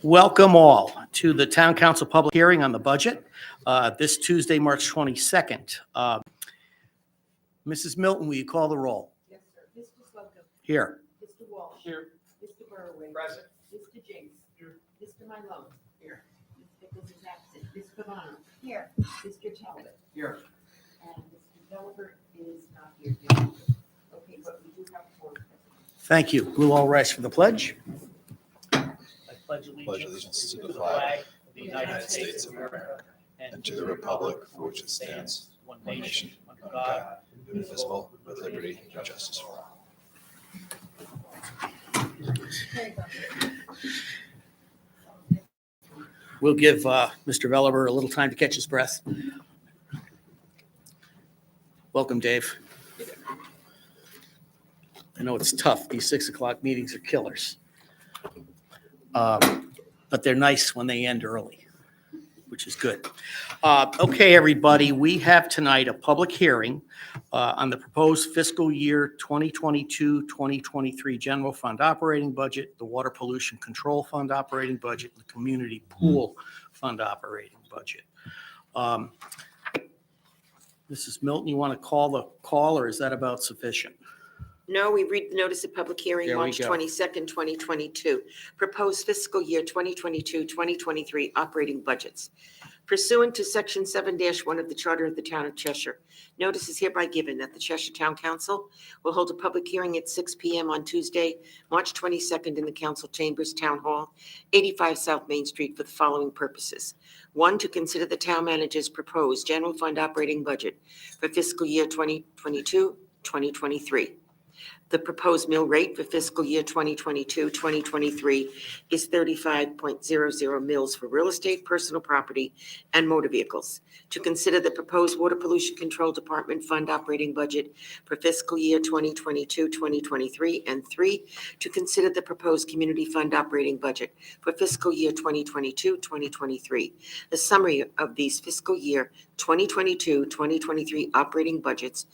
Welcome all to the Town Council public hearing on the budget this Tuesday, March 22nd. Mrs. Milton, will you call the roll? Yes, sir. Mr. Slocum. Here. Mr. Walsh. Here. Mr. Burway. Present. Mr. Jinks. Here. Mr. Malone. Here. Ms. Nichols is absent. Ms. Cavano. Here. Mr. Talbot. Here. And Mr. Delbert is not here. Okay, but we do have four present. Thank you. We'll all rise for the pledge. I pledge allegiance to the flag of the United States of America and to the republic for which it stands, one nation, under God, indivisible, with liberty and justice for all. We'll give Mr. Veliver a little time to catch his breath. Welcome, Dave. I know it's tough. These 6 o'clock meetings are killers. But they're nice when they end early, which is good. Okay, everybody, we have tonight a public hearing on the proposed fiscal year 2022-2023 general fund operating budget, the water pollution control fund operating budget, and the community pool fund operating budget. Mrs. Milton, you want to call the call, or is that about sufficient? No, we read the notice of public hearing, There we March go. 22nd, 2022. Proposed fiscal year 2022-2023 operating budgets. Pursuant to Section 7-1 of the Charter of the Town of Cheshire, notice is hereby given that the Cheshire Town Council will hold a public hearing at 6 p.m. on Tuesday, March 22nd in the Council Chambers, Town Hall, 85 South Main Street for the following purposes. 1, to consider the town manager's proposed general fund operating budget for fiscal year 2022-2023. The proposed mill rate for fiscal year 2022-2023 is 35.00 mills for real estate, personal property, and motor vehicles. To consider the proposed Water Pollution Control Department fund operating budget for fiscal year 2022-2023. And 3, to consider the proposed community fund operating budget for fiscal year 2022-2023. The summary of these fiscal year 2022-2023 operating budgets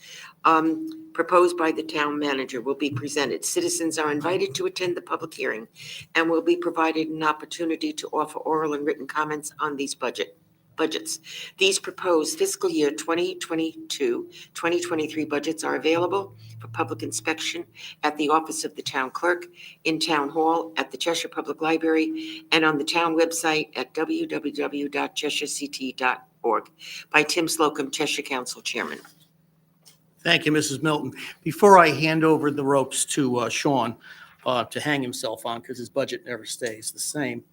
proposed by the town manager will be presented. Citizens are invited to attend the public hearing and will be provided an opportunity to offer oral and written comments on these budgets. These proposed fiscal year 2022-2023 budgets are available for public inspection at the office of the town clerk, in town hall, at the Cheshire Public Library, and on the town website at www.cheshirect.org by Tim Slocum, Cheshire Council Chairman. Thank you, Mrs. Milton. Before I hand over the ropes to Sean to hang himself on, because his budget never stays the same,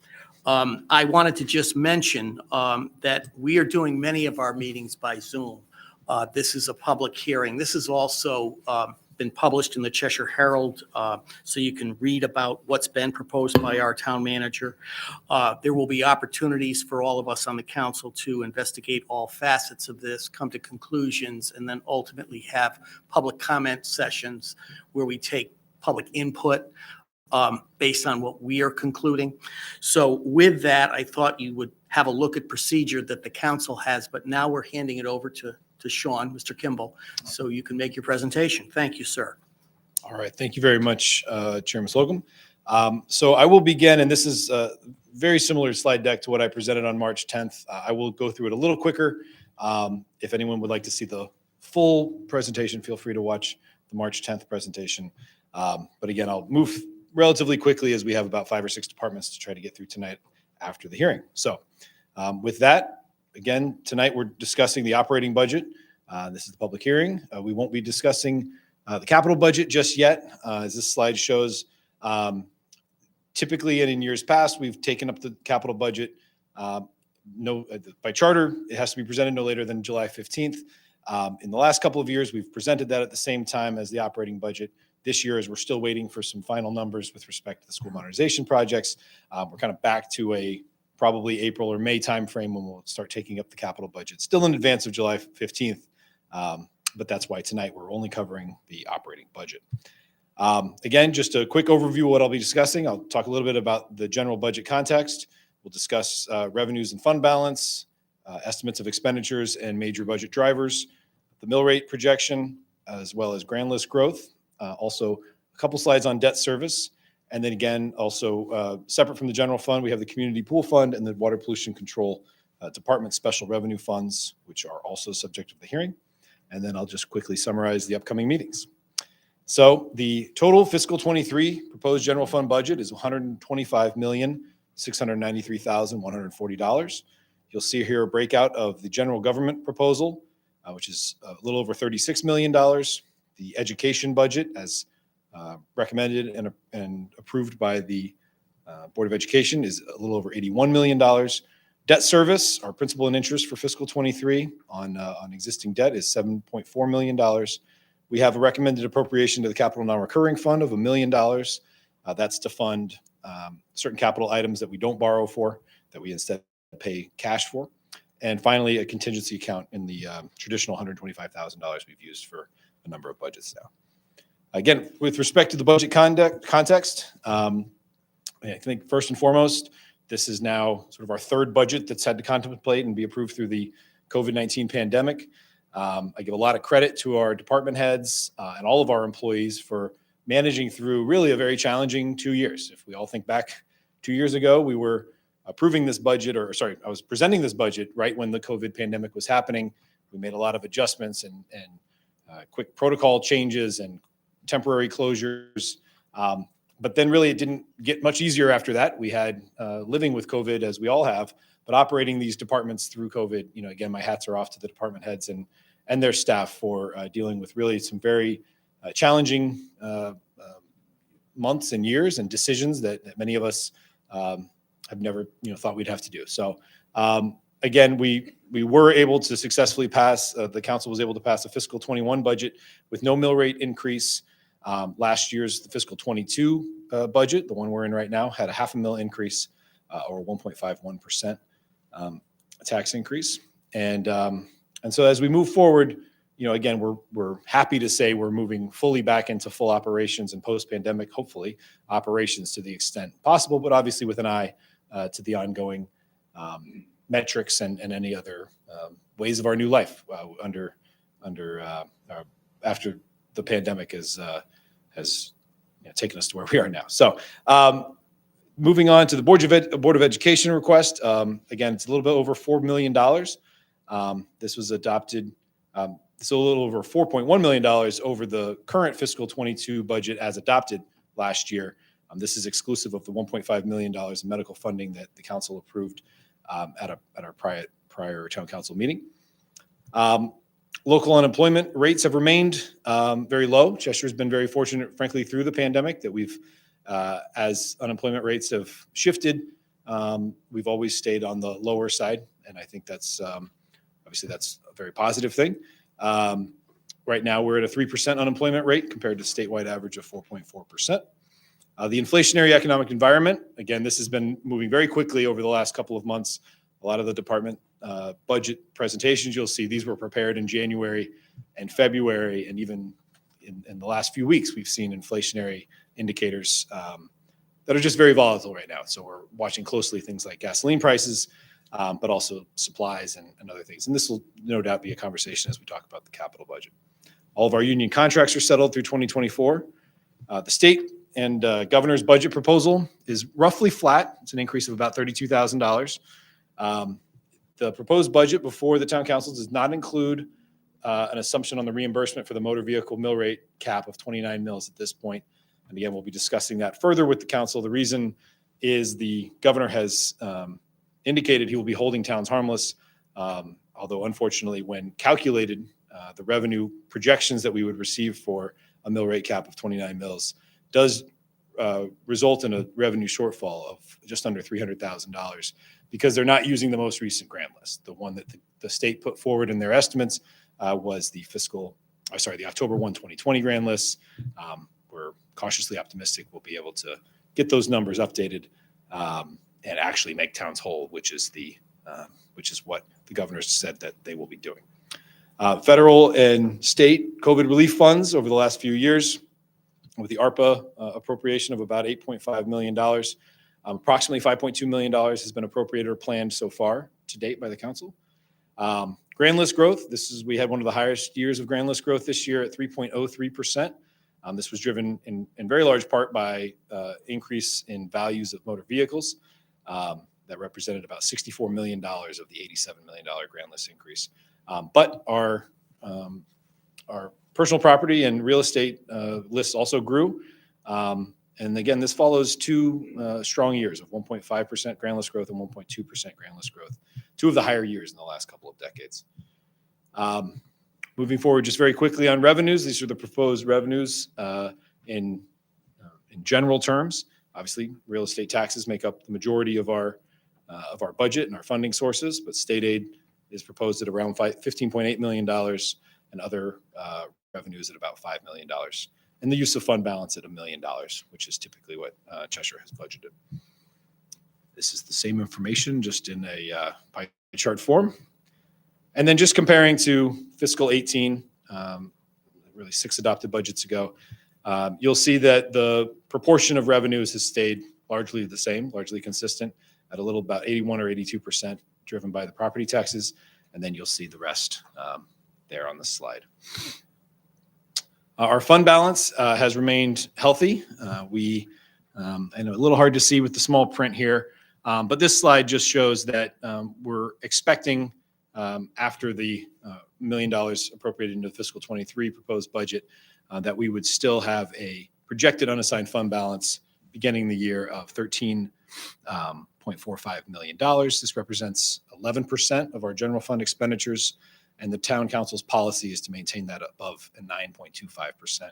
I wanted to just mention that we are doing many of our meetings by Zoom. This is a public hearing. This has also been published in the Cheshire Herald, so you can read about what's been proposed by our town manager. There will be opportunities for all of us on the council to investigate all facets of this, come to conclusions, and then ultimately have public comment sessions where we take public input based on what we are concluding. So with that, I thought you would have a look at procedure that the council has, but now we're handing it over to Sean, Mr. Kimball, so you can make your presentation. Thank you, sir. All right. Thank you very much, Chairman Slocum. So I will begin, and this is a very similar slide deck to what I presented on March 10th. I will go through it a little quicker. If anyone would like to see the full presentation, feel free to watch the March 10th presentation. But again, I'll move relatively quickly as we have about 5 or 6 departments to try to get through tonight after the hearing. So with that, again, tonight we're discussing the operating budget. This is the public hearing. We won't be discussing the capital budget just yet. As this slide shows, typically and in years past, we've taken up the capital budget. By charter, it has to be presented no later than July 15th. In the last couple of years, we've presented that at the same time as the operating budget. This year, as we're still waiting for some final numbers with respect to the school modernization projects, we're kind of back to a probably April or May timeframe when we'll start taking up the capital budget. Still in advance of July 15th, but that's why tonight we're only covering the operating budget. Again, just a quick overview of what I'll be discussing. I'll talk a little bit about the general budget context. We'll discuss revenues and fund balance, estimates of expenditures and major budget drivers, the mill rate projection, as well as grand list growth. Also, a couple slides on debt service, And then again, also separate from the general fund, we have the community pool fund and the water pollution control department special revenue funds, which are also subject of the hearing. And then I'll just quickly summarize the upcoming meetings. So the total fiscal 23 proposed general fund budget is $125,693,140. You'll see here a breakout of the general government proposal, which is a little over $36 million. The education budget, as recommended and approved by the Board of Education, is a little over $81 million. Debt service, our principal and interest for fiscal 23 on existing debt is $7.4 million. We have a recommended appropriation to the capital non-recurring fund of $1 million. That's to fund certain capital items that we don't borrow for, that we instead pay cash for. And finally, a contingency account in the traditional $125,000 we've used for a number of budgets now. Again, with respect to the budget context, I think first and foremost, this is now sort of our third budget that's had to contemplate and be approved through the COVID-19 pandemic. I give a lot of credit to our department heads and all of our employees for managing through really a very challenging 2 years. If we all think back 2 years ago, we were approving this budget, I was presenting this budget right when the COVID pandemic was happening. We made a lot of adjustments and quick protocol changes and temporary closures. But then really it didn't get much easier after that. We had living with COVID, as we all have, but operating these departments through COVID, again, my hats are off to the department heads and their staff for dealing with really some very challenging months and years and decisions that many of us have never thought we'd have to do. So again, we were able to successfully pass, the council was able to pass a fiscal 21 budget with no mill rate increase. Last year's the fiscal 22 budget, the one we're in right now, had a half a mil increase or 1.51% tax increase. And so as we move forward, again, we're happy to say we're moving fully back into full operations and post-pandemic, hopefully, operations to the extent possible, but obviously with an eye to the ongoing metrics and any other ways of our new life after the pandemic has taken us to where we are now. So moving on to the Board of Education request, again, it's a little bit over $4 million. This was adopted, it's a little over $4.1 million over the current fiscal 22 budget as adopted last year. This is exclusive of the $1.5 million in medical funding that the council approved at our prior town council meeting. Local unemployment rates have remained very low. Cheshire's been very fortunate, frankly, through the pandemic that we've, as unemployment rates have shifted, we've always stayed on the lower side. And I think that's, obviously that's a very positive thing. Right now we're at a 3% unemployment rate compared to statewide average of 4.4%. The inflationary economic environment, again, this has been moving very quickly over the last couple of months. A lot of the department budget presentations, you'll see these were prepared in January and February, and even in the last few weeks, we've seen inflationary indicators that are just very volatile right now. So we're watching closely things like gasoline prices, but also supplies and other things. And this will no doubt be a conversation as we talk about the capital budget. All of our union contracts are settled through 2024. The state and governor's budget proposal is roughly flat. It's an increase of about $32,000. The proposed budget before the town council does not include an assumption on the reimbursement for the motor vehicle mill rate cap of 29 mils at this point. And again, we'll be discussing that further with the council. The reason is the governor has indicated he will be holding towns harmless, although unfortunately when calculated, the revenue projections that we would receive for a mill rate cap of 29 mils does result in a revenue shortfall of just under $300,000 because they're not using the most recent grant list. The one that the state put forward in their estimates was the October 1, 2020 grant list. We're cautiously optimistic we'll be able to get those numbers updated and actually make towns whole, which is what the governor said that they will be doing. Federal and state COVID relief funds over the last few years, with the ARPA appropriation of about $8.5 million. Approximately $5.2 million has been appropriated or planned so far to date by the council. Grand list growth, we had one of the highest years of grand list growth this year at 3.03%. This was driven in very large part by increase in values of motor vehicles that represented about $64 million of the $87 million grand list increase. But our personal property and real estate lists also grew. And again, this follows two strong years of 1.5% grand list growth and 1.2% grand list growth, two of the higher years in the last couple of decades. Moving forward, just very quickly on revenues, these are the proposed revenues in general terms. Obviously, real estate taxes make up the majority of our budget and our funding sources, but state aid is proposed at around $15.8 million and other revenues at about $5 million. And the use of fund balance at $1 million, which is typically what Cheshire has budgeted. This is the same information, just in a pie chart form. And then just comparing to fiscal 18, really 6 adopted budgets ago, you'll see that the proportion of revenues has stayed largely the same, largely consistent at a little about 81 or 82% driven by the property taxes. And then you'll see the rest there on the slide. Our fund balance has remained healthy. I know a little hard to see with the small print here, but this slide just shows that we're expecting after the $1 million appropriated into the fiscal 23 proposed budget, that we would still have a projected unassigned fund balance beginning the year of $13.45 million. This represents 11% of our general fund expenditures, and the town council's policy is to maintain that above a 9.25%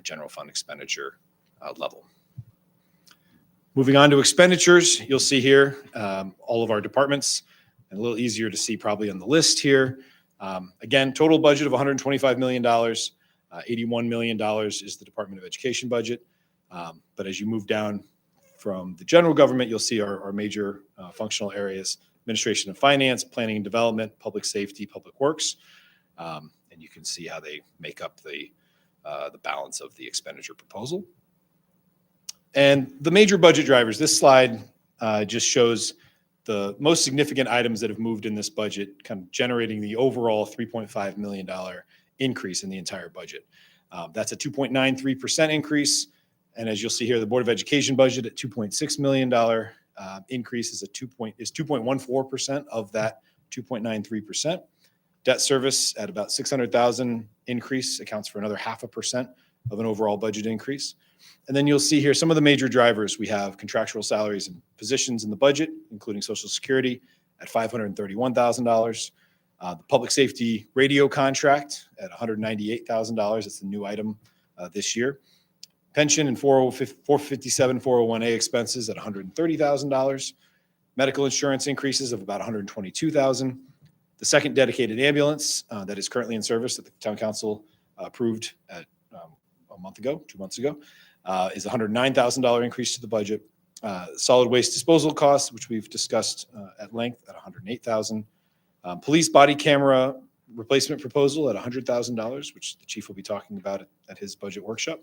general fund expenditure level. Moving on to expenditures, you'll see here all of our departments, and a little easier to see probably on the list here. Again, total budget of $125 million. $81 million is the Department of Education budget. But as you move down from the general government, you'll see our major functional areas: administration and finance, planning and development, public safety, public works. And you can see how they make up the balance of the expenditure proposal. And the major budget drivers, this slide just shows the most significant items that have moved in this budget, kind of generating the overall $3.5 million increase in the entire budget. That's a 2.93% increase. And as you'll see here, the Board of Education budget at $2.6 million increase is 2.14% of that 2.93%. Debt service at about $600,000 increase accounts for another 0.5% of an overall budget increase. And then you'll see here some of the major drivers. We have contractual salaries and positions in the budget, including Social Security at $531,000. The public safety radio contract at $198,000. It's a new item this year. Pension and 457 401A expenses at $130,000. Medical insurance increases of about $122,000. The second dedicated ambulance that is currently in service that the town council approved at 2 months ago, is a $109,000 increase to the budget. Solid waste disposal costs, which we've discussed at length, at $108,000. Police body camera replacement proposal at $100,000, which the chief will be talking about at his budget workshop.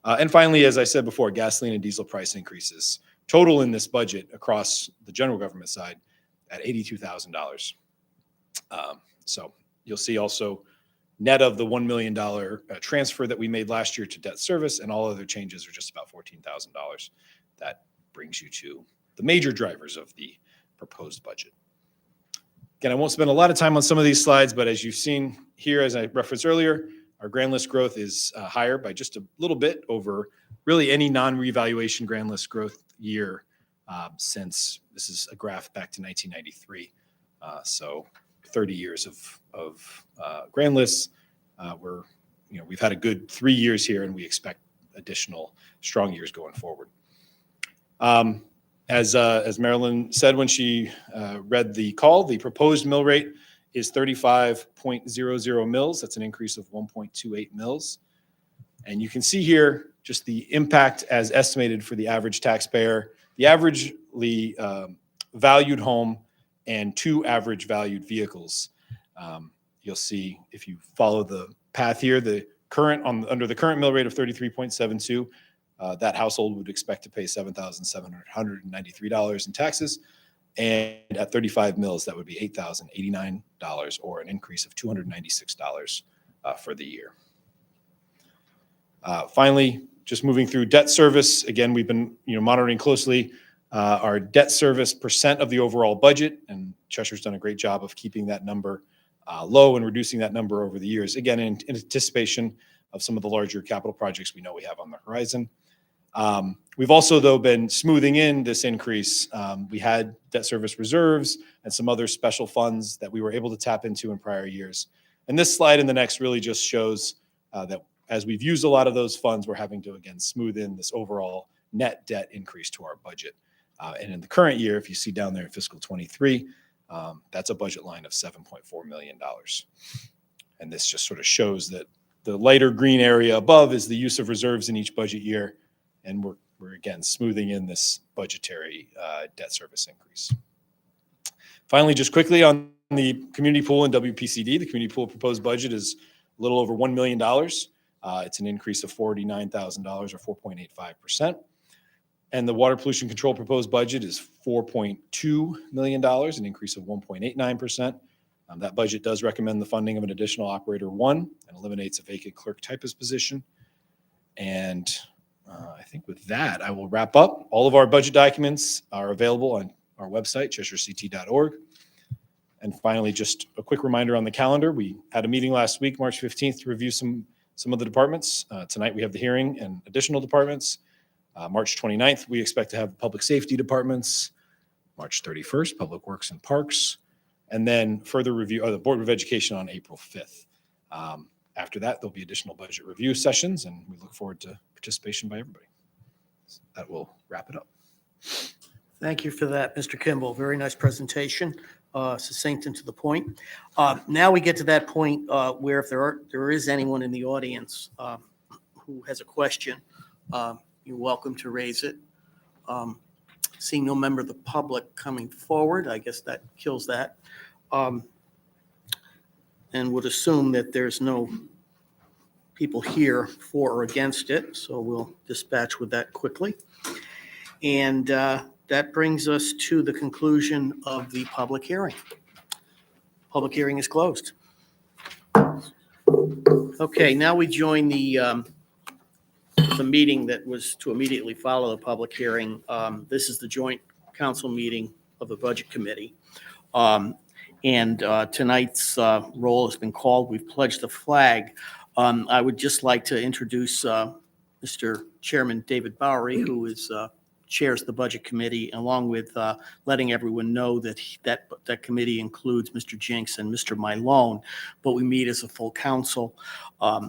And finally, as I said before, gasoline and diesel price increases. Total in this budget across the general government side at $82,000. So you'll see also net of the $1 million transfer that we made last year to debt service, and all other changes are just about $14,000. That brings you to the major drivers of the proposed budget. Again, I won't spend a lot of time on some of these slides, but as you've seen here, as I referenced earlier, our grand list growth is higher by just a little bit over really any non-revaluation grand list growth year since this is a graph back to 1993. So 30 years of grand lists. We've had a good 3 years here, and we expect additional strong years going forward. As Marilyn said when she read the call, the proposed mill rate is 35.00 mils. That's an increase of 1.28 mils. And you can see here just the impact as estimated for the average taxpayer, the averagely valued home, and 2 average valued vehicles. You'll see if you follow the path here, under the current mill rate of 33.72, that household would expect to pay $7,793 in taxes. And at 35 mils, that would be $8,089, or an increase of $296 for the year. Finally, just moving through debt service. Again, we've been monitoring closely our debt service percent of the overall budget, and Cheshire's done a great job of keeping that number low and reducing that number over the years. Again, in anticipation of some of the larger capital projects we know we have on the horizon. We've also, though, been smoothing in this increase. We had debt service reserves and some other special funds that we were able to tap into in prior years. And this slide and the next really just shows that as we've used a lot of those funds, we're having to, again, smooth in this overall net debt increase to our budget. And in the current year, if you see down there in fiscal 23, that's a budget line of $7.4 million. And this just sort of shows that the lighter green area above is the use of reserves in each budget year. And we're again smoothing in this budgetary debt service increase. Finally, just quickly on the community pool and WPCD, the community pool proposed budget is a little over $1 million. It's an increase of $49,000 or 4.85%. And the water pollution control proposed budget is $4.2 million, an increase of 1.89%. That budget does recommend the funding of an additional operator one and eliminates a vacant clerk typist position. And I think with that, I will wrap up. All of our budget documents are available on our website, CheshireCT.org. And finally, just a quick reminder on the calendar. We had a meeting last week, March 15th, to review some of the departments. Tonight, we have the hearing and additional departments. March 29th, we expect to have public safety departments. March 31st, public works and parks. And then further review of the Board of Education on April 5th. After that, there'll be additional budget review sessions, and we look forward to participation by everybody. So that will wrap it up. Thank you for that, Mr. Kimball. Very nice presentation, succinct and to the point. Now we get to that point where if there is anyone in the audience who has a question, you're welcome to raise it. Seeing no member of the public coming forward, I guess that kills that. And would assume that there's no people here for or against it, so we'll dispatch with that quickly. And that brings us to the conclusion of the public hearing. Public hearing is closed. Okay, now we join the meeting that was to immediately follow the public hearing. This is the joint council meeting of the Budget Committee. And tonight's roll has been called. We've pledged the flag. I would just like to introduce Mr. Chairman David Bowery, who chairs the Budget Committee, along with letting everyone know that that committee includes Mr. Jinks and Mr. Mylone, but we meet as a full council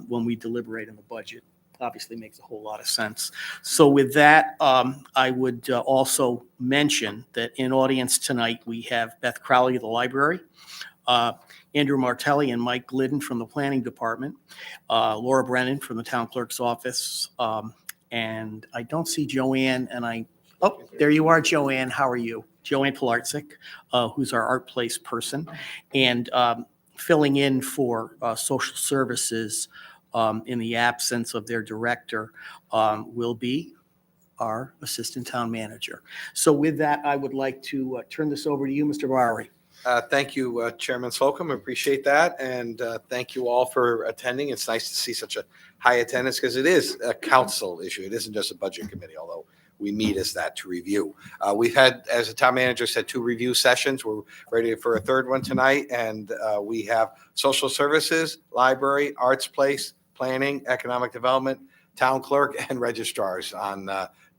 when we deliberate on the budget. Obviously makes a whole lot of sense. So with that, I would also mention that in audience tonight, we have Beth Crowley of the library, Andrew Martelli and Mike Glidden from the planning department, Laura Brennan from the town clerk's office, and I don't see Joanne, there you are, Joanne. How are you? Joanne Pilarczyk, who's our art place person, and filling in for social services in the absence of their director will be our assistant town manager. So with that, I would like to turn this over to you, Mr. Bowery. Thank you, Chairman Slocum. Appreciate that. And thank you all for attending. It's nice to see such a high attendance because it is a council issue. It isn't just a budget committee, although we meet as that to review. We've had, as the town manager said, 2 review sessions. We're ready for a 3rd one tonight. And we have social services, library, arts place, planning, economic development, town clerk, and registrars on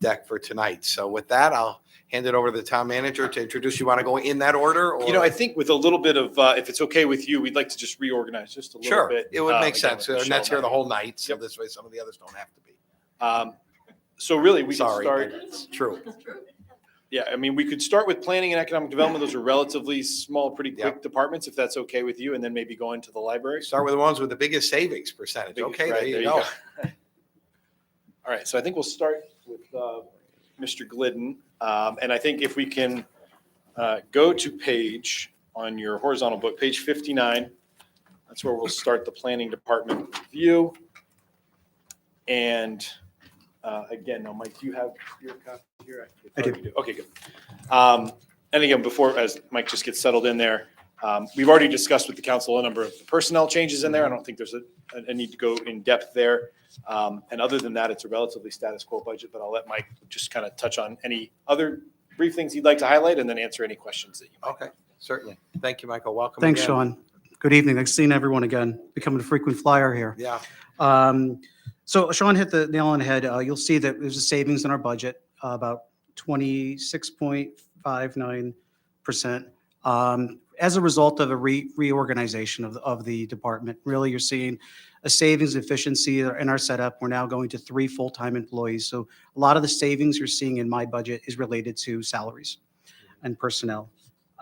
deck for tonight. So with that, I'll hand it over to the town manager to introduce. You want to go in that order? Or? I think with a little bit of, if it's okay with you, we'd like to just reorganize just a little bit. Sure, it would make again, sense. And that's here the whole night. So Yep. this way, some of the others don't have to be. So really, we can Sorry, start. but it's true. Yeah, I mean, we could start with planning and economic development. Those are relatively small, pretty quick Yep. departments, if that's okay with you, and then maybe go into the library. Start with the ones with the biggest savings percentage. Biggest, Okay, right, there you go. All right, so I think we'll start with Mr. Glidden. And I think if we can go to page on your horizontal book, page 59, that's where we'll start the planning department review. And again, now, Mike, do you have your copy here? I do. Okay, good. And again, before, as Mike just gets settled in there, We've already discussed with the council a number of personnel changes in there. I don't think there's a need to go in depth there. And other than that, it's a relatively status quo budget, but I'll let Mike just kind of touch on any other brief things he'd like to highlight and then answer any questions that you might. Okay, certainly. Thank you, Michael. Welcome Thanks, again. Sean. Good evening. Nice seeing everyone again. Becoming a frequent flyer here. Yeah. So Sean hit the nail on the head. You'll see that there's a savings in our budget, about 26.59%. As a result of a reorganization of the department, really you're seeing a savings efficiency in our setup. We're now going to 3 full-time employees. So a lot of the savings you're seeing in my budget is related to salaries and personnel.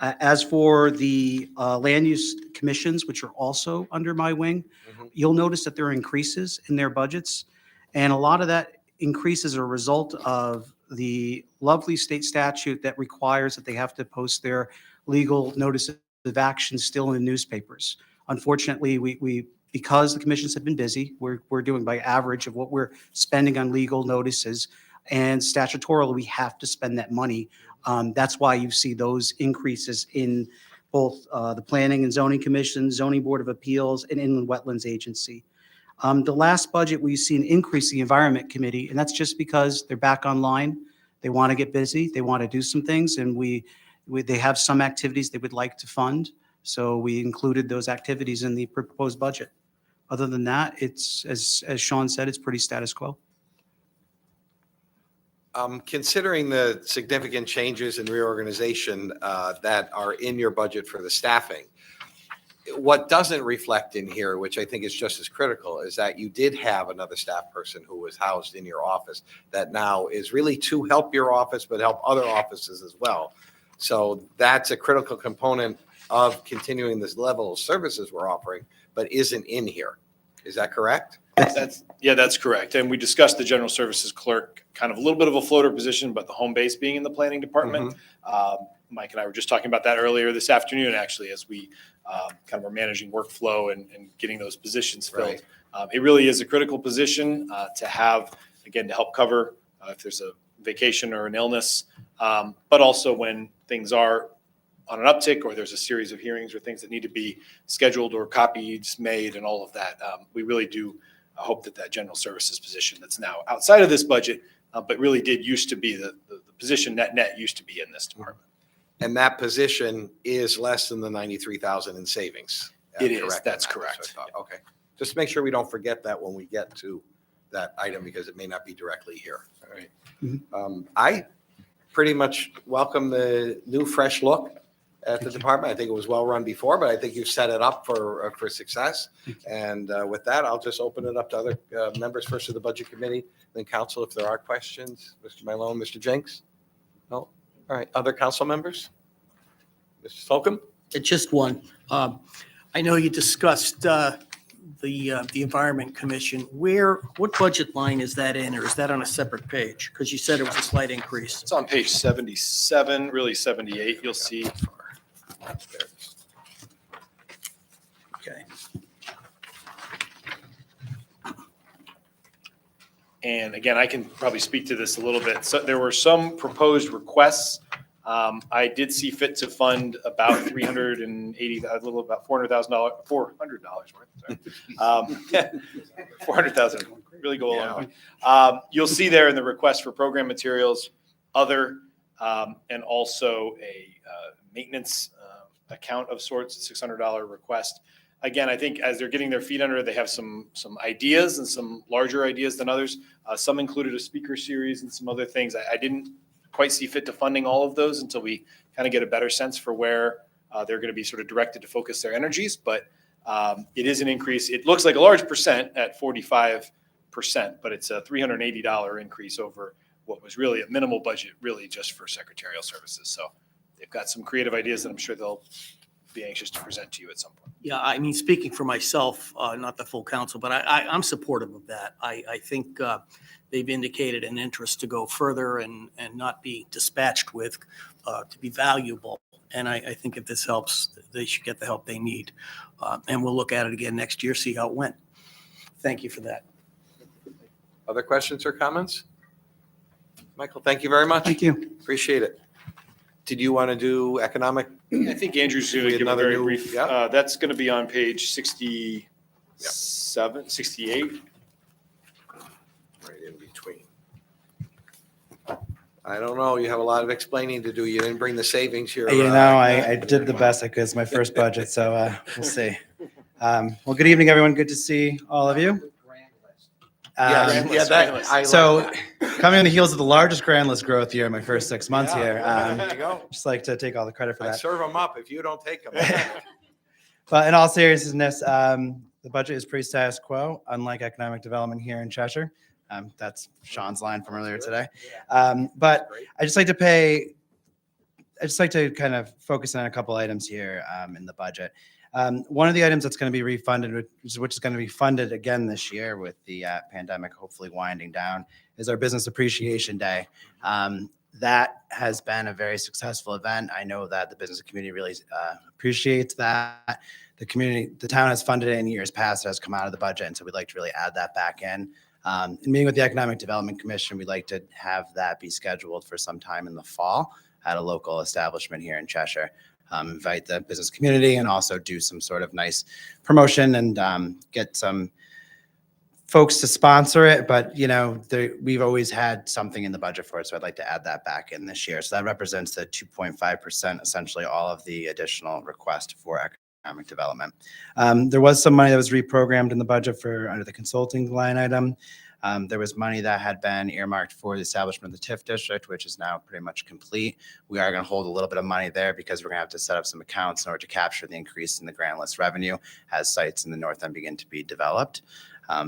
As for the land use commissions, which are also under my wing, you'll notice that there are increases in their budgets. And a lot of that increase is a result of the lovely state statute that requires that they have to post their legal notices of action still in the newspapers. Unfortunately, we because the commissions have been busy, we're doing by average of what we're spending on legal notices, and statutorily, we have to spend that money. That's why you see those increases in both the Planning and Zoning Commission, Zoning Board of Appeals, and Inland Wetlands Agency. The last budget, we see an increase in the Environment Committee, and that's just because they're back online. They want to get busy. They want to do some things, and they have some activities they would like to fund. So we included those activities in the proposed budget. Other than that, it's, as Sean said, it's pretty status quo. Considering the significant changes and reorganization that are in your budget for the staffing, what doesn't reflect in here, which I think is just as critical, is that you did have another staff person who was housed in your office that now is really to help your office, but help other offices as well. So that's a critical component of continuing this level of services we're offering, but isn't in here. Is that correct? That's correct. And we discussed the general services clerk, kind of a little bit of a floater position, but the home base being in the planning department. Mike and I were just talking about that earlier this afternoon, actually, as we kind of are managing workflow and getting those positions filled. Right. It really is a critical position to have, again, to help cover if there's a vacation or an illness, but also when things are on an uptick or there's a series of hearings or things that need to be scheduled or copies made and all of that. We really do hope that general services position that's now outside of this budget, but really did used to be the position net used to be in this department. And that position is less than the 93,000 in savings. It is. Correct on That's that. correct. What I thought. Okay. Just make sure we don't forget that when we get to that item, because it may not be directly here. All right. I pretty much welcome the new, fresh look at the department. I think it was well run before, but I think you've set it up for success. And with that, I'll just open it up to other members, first of the Budget Committee, then Council, if there are questions. Mr. Malone, Mr. Jenks? No? All right. Other council members? Mr. Slocum? Just one. I know you discussed the Environment Commission. What budget line is that in, or is that on a separate page? Because you said it was a slight increase. It's on page 77, really 78. You'll see. Okay. And again, I can probably speak to this a little bit. So there were some proposed requests. I did see fit to fund about $380, a little about $400,000 worth. Sorry. 400,000, really go a long way. You'll see there in the request for program materials, other, and also a maintenance account of sorts, a $600 request. Again, I think as they're getting their feet under it, they have some ideas and some larger ideas than others. Some included a speaker series and some other things. I didn't quite see fit to funding all of those until we kind of get a better sense for where they're going to be sort of directed to focus their energies. But it is an increase. It looks like a large percent at 45%, but it's a $380 increase over what was really a minimal budget, really just for secretarial services. So they've got some creative ideas that I'm sure they'll be anxious to present to you at some point. Yeah, I mean, speaking for myself, not the full council, but I'm supportive of that. I think they've indicated an interest to go further and not be dispatched with, to be valuable. And I think if this helps, they should get the help they need. And we'll look at it again next year, see how it went. Thank you for that. Other questions or comments? Michael, thank you very much. Thank you. Appreciate it. Did you want to do economic? I think Andrew's going We to had give a another very new- brief, yeah. that's going to be on page 67, 68. Right in between. I don't know. You have a lot of explaining to do. You didn't bring the savings here. You know, I did the best I could. It's my first budget, so we'll see. Well, good evening, everyone. Good to see all of you. Yeah, that, I So, like that. coming on the heels of the largest grand list growth year in my first 6 months Yeah, here, there you go. just like to take all the credit for I that. serve them up if you don't take them. But in all seriousness, the budget is pretty status quo, unlike economic development here in Cheshire. That's Sean's line from earlier today. But I just like to kind of focus on a couple items here in the budget. One of the items that's going to be refunded, which is going to be funded again this year with the pandemic hopefully winding down, is our Business Appreciation Day. That has been a very successful event. I know that the business community really appreciates that. The town has funded it in years past. It has come out of the budget, and so we'd like to really add that back in. In meeting with the Economic Development Commission, we'd like to have that be scheduled for some time in the fall at a local establishment here in Cheshire. Invite the business community and also do some sort of nice promotion and get some folks to sponsor it. But, we've always had something in the budget for it, so I'd like to add that back in this year. So that represents the 2.5%, essentially all of the additional request for economic development. There was some money that was reprogrammed in the budget for under the consulting line item. There was money that had been earmarked for the establishment of the TIF district, which is now pretty much complete. We are going to hold a little bit of money there because we're going to have to set up some accounts in order to capture the increase in the grant list revenue as sites in the north end begin to be developed.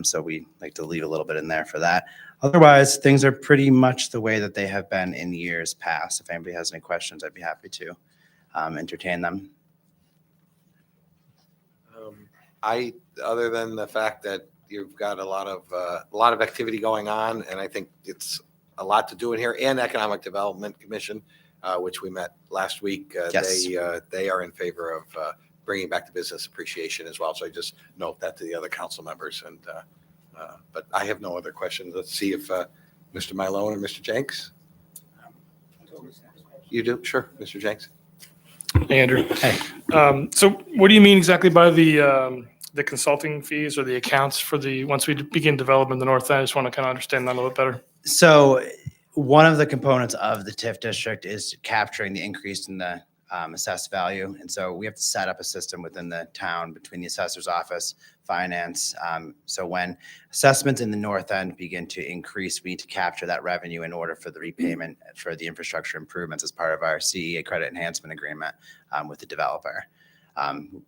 So we like to leave a little bit in there for that. Otherwise, things are pretty much the way that they have been in years past. If anybody has any questions, I'd be happy to entertain them. Other than the fact that you've got a lot of activity going on, and I think it's a lot to do in here, and Economic Development Commission, which we met last week. Yes. They are in favor of bringing back the business appreciation as well. So I just note that to the other council members. And but I have no other questions. Let's see if Mr. Milone or Mr. Jenks. You do? Sure, Mr. Jenks. Hey, Andrew. Hey. So what do you mean exactly by the consulting fees or the accounts for once we begin development in the north end? I just want to kind of understand that a little bit better. So one of the components of the TIF district is capturing the increase in the assessed value. And so we have to set up a system within the town between the assessor's office, finance. So when assessments in the north end begin to increase, we need to capture that revenue in order for the repayment for the infrastructure improvements as part of our CEA credit enhancement agreement with the developer.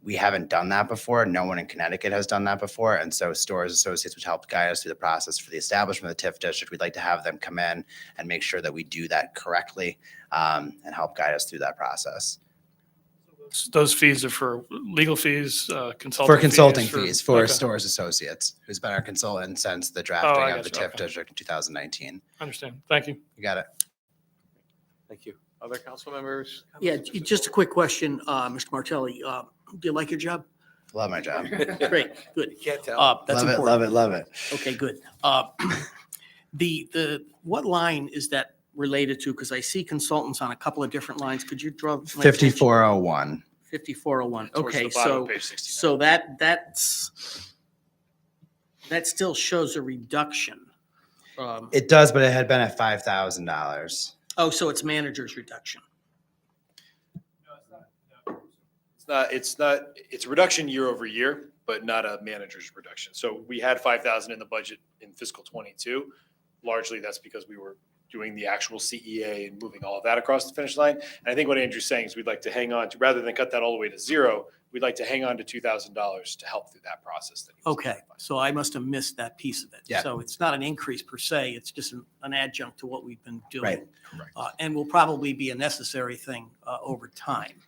We haven't done that before. No one in Connecticut has done that before. And so Stores Associates, which helped guide us through the process for the establishment of the TIF district, we'd like to have them come in and make sure that we do that correctly and help guide us through that process. Those fees are for legal fees, consulting For consulting fees? fees for Okay. Stores Associates, who's been our consultant since the I drafting of the gotcha. TIF Okay. district in 2019. Understand. Thank you. You got it. Thank you. Other council members? Yeah, just a quick question, Mr. Martelli. Do you like your job? Love my job. Great, good. You can't tell. That's Love it, important. love it. Okay, good. What line is that related to? Because I see consultants on a couple of different lines. Could you draw? my attention? 5401. 5401. Towards Okay, the bottom so, of page 69. so that still shows a reduction. It does, but it had been at $5,000. Oh, so it's manager's reduction. It's a reduction year over year, but not a manager's reduction. So we had 5,000 in the budget in fiscal 22. Largely that's because we were doing the actual CEA and moving all of that across the finish line. And I think what Andrew's saying is we'd like to hang on to, rather than cut that all the way to zero, we'd like to hang on to $2,000 to help through that process. That he was Okay, identifying. so I must have missed that piece of it. Yeah. So it's not an increase per se, it's just an adjunct to what we've been doing. Right. Correct. And will probably be a necessary thing over time.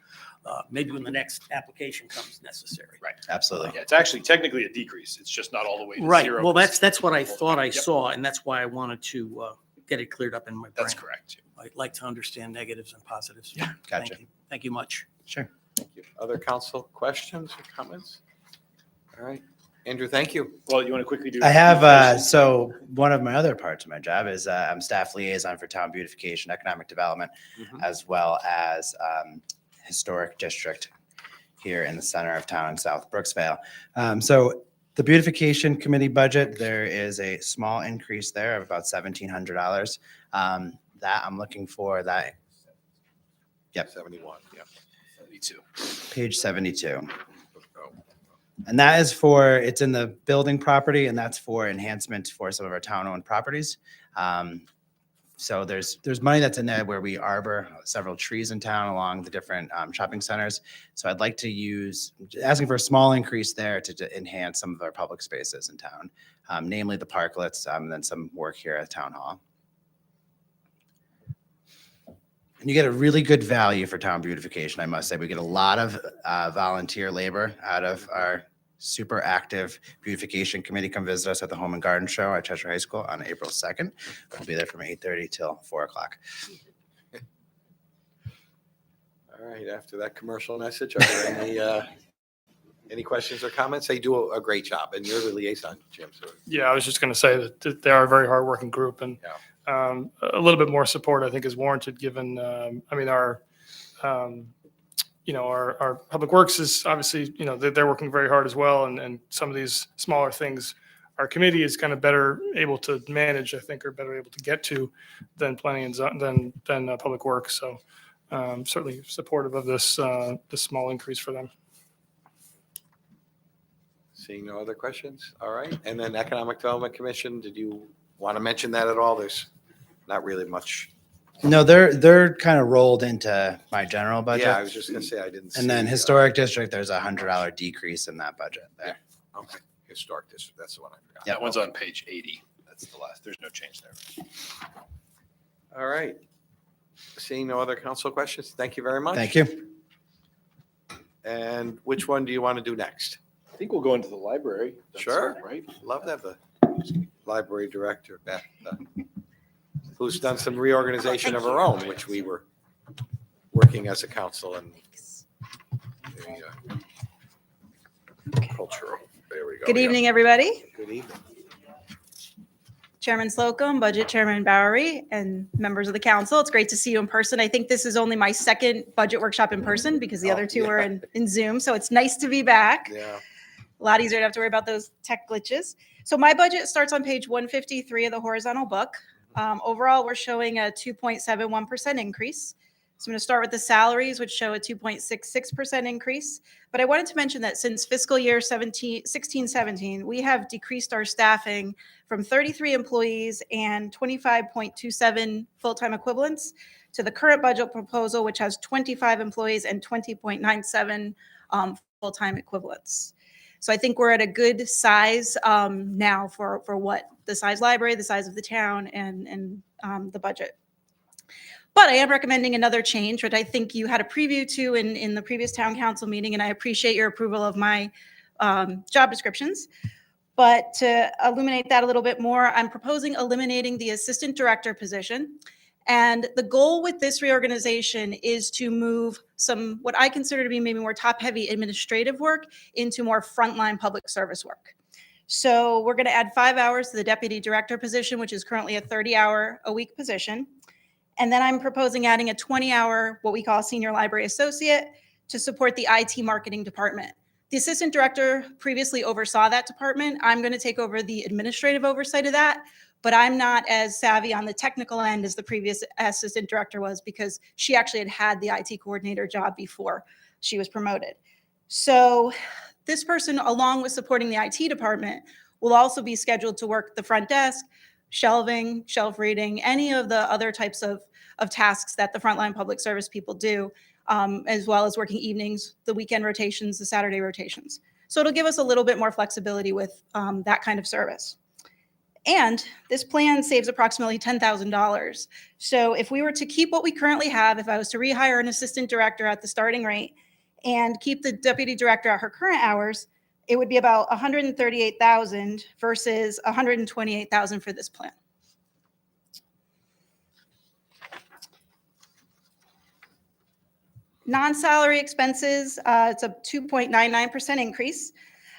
Maybe when the next application comes necessary. Right. Absolutely. Yeah, it's actually technically a decrease. It's just not all the way to Right, zero. well, that's what I thought I Yep. saw, and that's why I wanted to get it cleared up in my brain. That's correct. I'd like to understand negatives and positives. Yeah, gotcha. Thank you. Thank you much. Sure. Thank you. Other council questions or comments? All right. Andrew, thank you. Well, you want to quickly do? I have, so one of my other parts of my job is I'm staff liaison for town beautification, economic development, Mhm. as well as historic district here in the center of town in South Brooksvale. So the beautification committee budget, there is a small increase there of about $1,700. That I'm looking for that. Yep, 71, yeah. 72. page 72. And that is for, it's in the building property, and that's for enhancement for some of our town-owned properties. So there's money that's in there where we arbor several trees in town along the different shopping centers. So I'd like to use, asking for a small increase there to enhance some of our public spaces in town, namely the parklets, and then some work here at Town Hall. And you get a really good value for town beautification, I must say. We get a lot of volunteer labor out of our super active beautification committee. Come visit us at the Home and Garden Show at Cheshire High School on April 2nd. We'll be there from 8:30 till 4 o'clock. All right, after that commercial message, are there any questions or comments? They do a great job, and you're the liaison, Jim. So Yeah, I was just going to say that they are a very hardworking group, and a little bit more support I think is warranted given, our our public works is obviously, they're working very hard as well. And some of these smaller things, our committee is kind of better able to manage, I think, or better able to get to than planning and than public works. So certainly supportive of this small increase for them. seeing no other questions, all right. And then Economic Development Commission, did you want to mention that at all? There's not really much. No, they're kind of rolled into my general budget. Yeah, I was just gonna say, I didn't see. And then historic district, there's $100 decrease in that budget there. Okay, historic district, that's the one I forgot. Yeah. That one's on page 80. That's the last. There's no change there. All right. Seeing no other council questions, thank you very much. Thank you. And which one do you want to do next? I think we'll go into the library. That's Sure. Right. Love to have the library director, Beth, who's done some reorganization of her own, which we were working as a council and cultural. There we go. Good yeah. evening, everybody. Good evening. Chairman Slocum, Budget Chairman Bowery, and members of the council. It's great to see you in person. I think this is only my second budget workshop in person because the Oh, other two yeah. were in Zoom. So it's nice to be back. Yeah. A lot easier to have to worry about those tech glitches. So my budget starts on page 153 of the horizontal book. Overall, we're showing a 2.71% increase. So I'm going to start with the salaries, which show a 2.66% increase. But I wanted to mention that since fiscal year 16-17, we have decreased our staffing from 33 employees and 25.27 full-time equivalents to the current budget proposal, which has 25 employees and 20.97 full-time equivalents. So I think we're at a good size now for what the size library, the size of the town, and the budget. But I am recommending another change, which I think you had a preview to in the previous town council meeting, and I appreciate your approval of my job descriptions. But to illuminate that a little bit more, I'm proposing eliminating the assistant director position. And the goal with this reorganization is to move some, what I consider to be maybe more top-heavy administrative work into more frontline public service work. So we're going to add 5 hours to the deputy director position, which is currently a 30-hour-a-week position. And then I'm proposing adding a 20-hour, what we call senior library associate, to support the IT marketing department. The assistant director previously oversaw that department. I'm going to take over the administrative oversight of that, but I'm not as savvy on the technical end as the previous assistant director was because she actually had the IT coordinator job before she was promoted. So this person, along with supporting the IT department, will also be scheduled to work the front desk, shelving, shelf reading, any of the other types of tasks that the frontline public service people do, as well as working evenings, the weekend rotations, the Saturday rotations. So it'll give us a little bit more flexibility with that kind of service. And this plan saves approximately $10,000. So if we were to keep what we currently have, if I was to rehire an assistant director at the starting rate and keep the deputy director at her current hours, it would be about $138,000 versus $128,000 for this plan. Non-salary expenses, it's a 2.99% increase.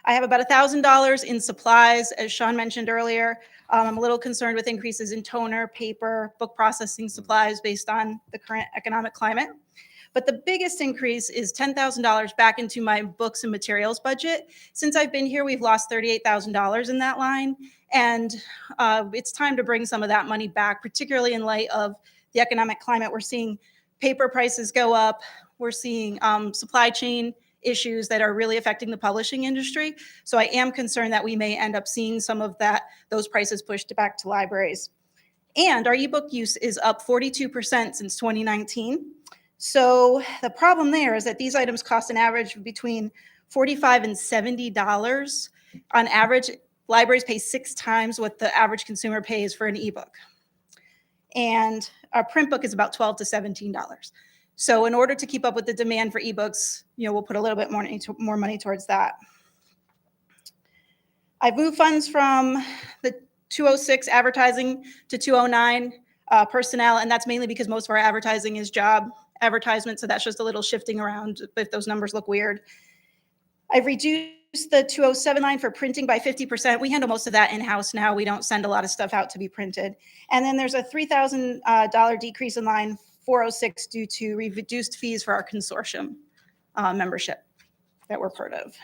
I have about $1,000 in supplies, as Sean mentioned earlier. I'm a little concerned with increases in toner, paper, book processing supplies based on the current economic climate. But the biggest increase is $10,000 back into my books and materials budget. Since I've been here, we've lost $38,000 in that line. And it's time to bring some of that money back, particularly in light of the economic climate. We're seeing paper prices go up. We're seeing supply chain issues that are really affecting the publishing industry. So I am concerned that we may end up seeing some of those prices pushed back to libraries. And our ebook use is up 42% since 2019. So the problem there is that these items cost an average between $45 and $70. On average, libraries pay 6 times what the average consumer pays for an ebook. And our print book is about $12 to $17. So in order to keep up with the demand for ebooks, we'll put a little bit more money towards that. I've moved funds from the 206 advertising to 209 personnel, and that's mainly because most of our advertising is job advertisement, so that's just a little shifting around if those numbers look weird. I've reduced the 207 line for printing by 50%. We handle most of that in-house now. We don't send a lot of stuff out to be printed. And then there's a $3,000 decrease in line 406 due to reduced fees for our consortium membership that we're part of.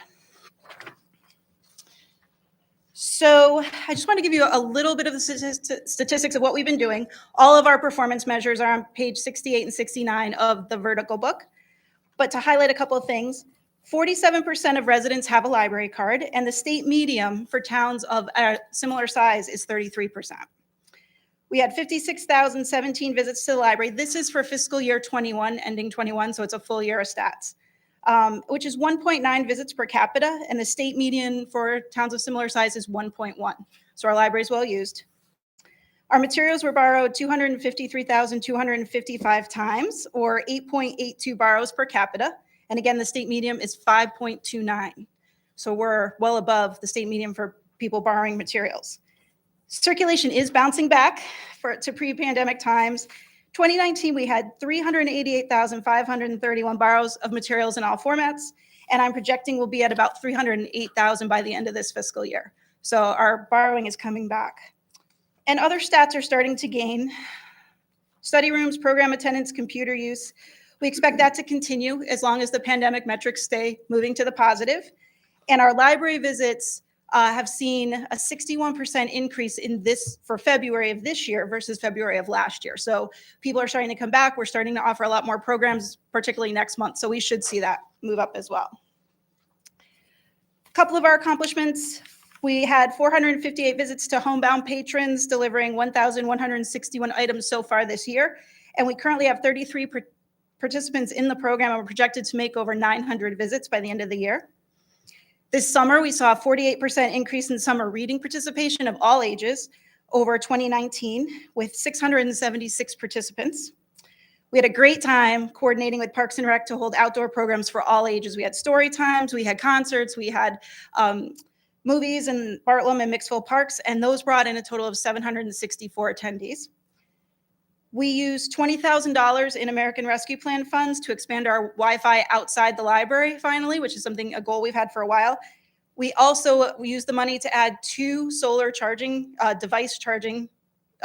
So I just want to give you a little bit of the statistics of what we've been doing. All of our performance measures are on page 68 and 69 of the vertical book. But to highlight a couple of things, 47% of residents have a library card, and the state median for towns of a similar size is 33%. We had 56,017 visits to the library. This is for fiscal year 21, ending 21, so it's a full year of stats, which is 1.9 visits per capita, and the state median for towns of similar size is 1.1. So our library is well used. Our materials were borrowed 253,255 times, or 8.82 borrows per capita. And again, the state median is 5.29. So we're well above the state median for people borrowing materials. Circulation is bouncing back to pre-pandemic times. 2019, we had 388,531 borrows of materials in all formats, and I'm projecting we'll be at about 308,000 by the end of this fiscal year. So our borrowing is coming back. And other stats are starting to gain. Study rooms, program attendance, computer use. We expect that to continue as long as the pandemic metrics stay moving to the positive. And our library visits have seen a 61% increase in this for February of this year versus February of last year. So people are starting to come back. We're starting to offer a lot more programs, particularly next month. So we should see that move up as well. A couple of our accomplishments. We had 458 visits to Homebound patrons, delivering 1,161 items so far this year. And we currently have 33 participants in the program, and we're projected to make over 900 visits by the end of the year. This summer, we saw a 48% increase in summer reading participation of all ages over 2019, with 676 participants. We had a great time coordinating with Parks and Rec to hold outdoor programs for all ages. We had story times, we had concerts, we had movies in Bartlett and Mixville Parks, and those brought in a total of 764 attendees. We used $20,000 in American Rescue Plan funds to expand our Wi-Fi outside the library finally, which is a goal we've had for a while. We used the money to add 2 solar charging, device charging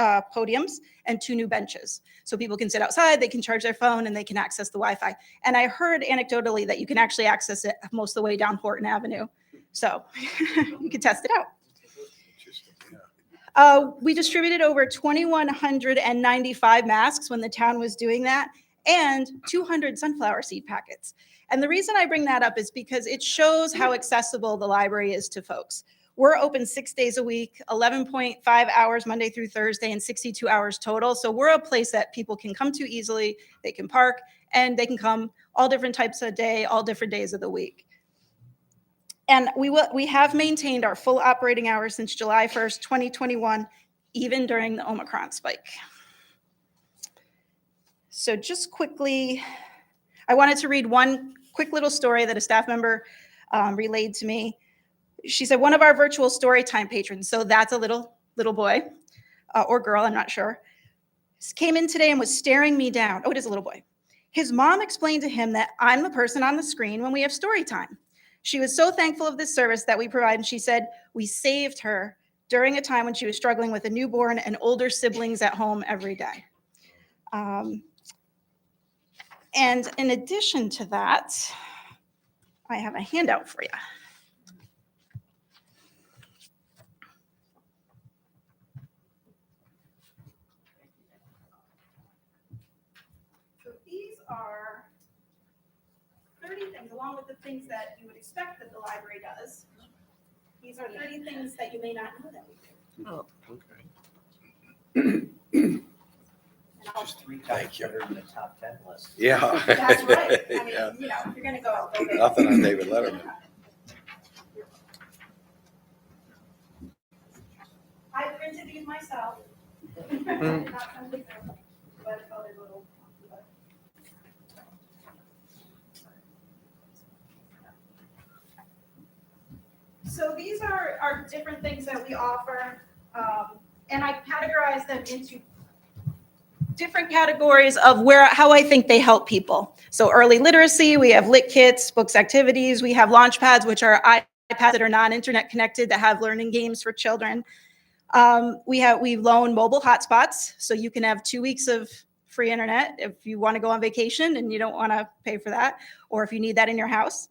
podiums and 2 new benches. So people can sit outside, they can charge their phone, and they can access the Wi-Fi. And I heard anecdotally that you can actually access it most of the way down Horton Avenue. So you can test it out. We distributed over 2,195 masks when the town was doing that, and 200 sunflower seed packets. And the reason I bring that up is because it shows how accessible the library is to folks. We're open 6 days a week, 11.5 hours Monday through Thursday, and 62 hours total. So we're a place that people can come to easily, they can park, and they can come all different types of day, all different days of the week. And we have maintained our full operating hours since July 1st, 2021, even during the Omicron spike. So just quickly, I wanted to read one quick little story that a staff member relayed to me. She said, one of our virtual story time patrons, so that's a little boy or girl, I'm not sure, came in today and was staring me down. Oh, it is a little boy. His mom explained to him that I'm the person on the screen when we have story time. She was so thankful of this service that we provide, and she said, we saved her during a time when she was struggling with a newborn and older siblings at home every day. And in addition to that, I have a handout for you. So these are 30 things, along with the things that you would expect that the library does. These are 30 things that you may not know that we do. Oh, okay. And I'll- Just 3 times better than the top 10 list. Yeah. That's right. I mean, Yeah. you know, if you're gonna go. big. Nothing on David Letterman. I printed these myself. Hmm. Not something that- but other little- So these are different things that we offer, and I categorize them into different categories of how I think they help people. So early literacy, we have lit kits, books, activities. We have launch pads, which are iPads that are non-internet connected that have learning games for children. We loan mobile hotspots, so you can have 2 weeks of free internet if you want to go on vacation and you don't want to pay for that, or if you need that in your house.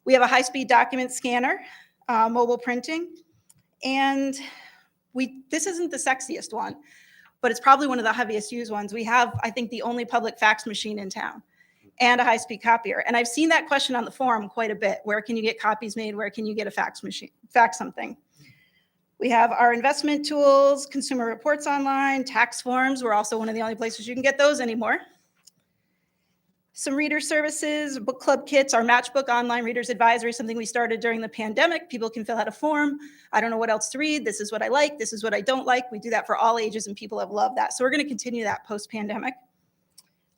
We have a high-speed document scanner, mobile printing, and this isn't the sexiest one, but it's probably one of the heaviest used ones. We have, I think, the only public fax machine in town and a high-speed copier. And I've seen that question on the forum quite a bit. Where can you get copies made? Where can you get a fax machine, fax something? We have our investment tools, consumer reports online, tax forms. We're also one of the only places you can get those anymore. Some reader services, book club kits, our Matchbook online readers advisory, something we started during the pandemic. People can fill out a form. I don't know what else to read. This is what I like. This is what I don't like. We do that for all ages, and people have loved that. So we're going to continue that post-pandemic.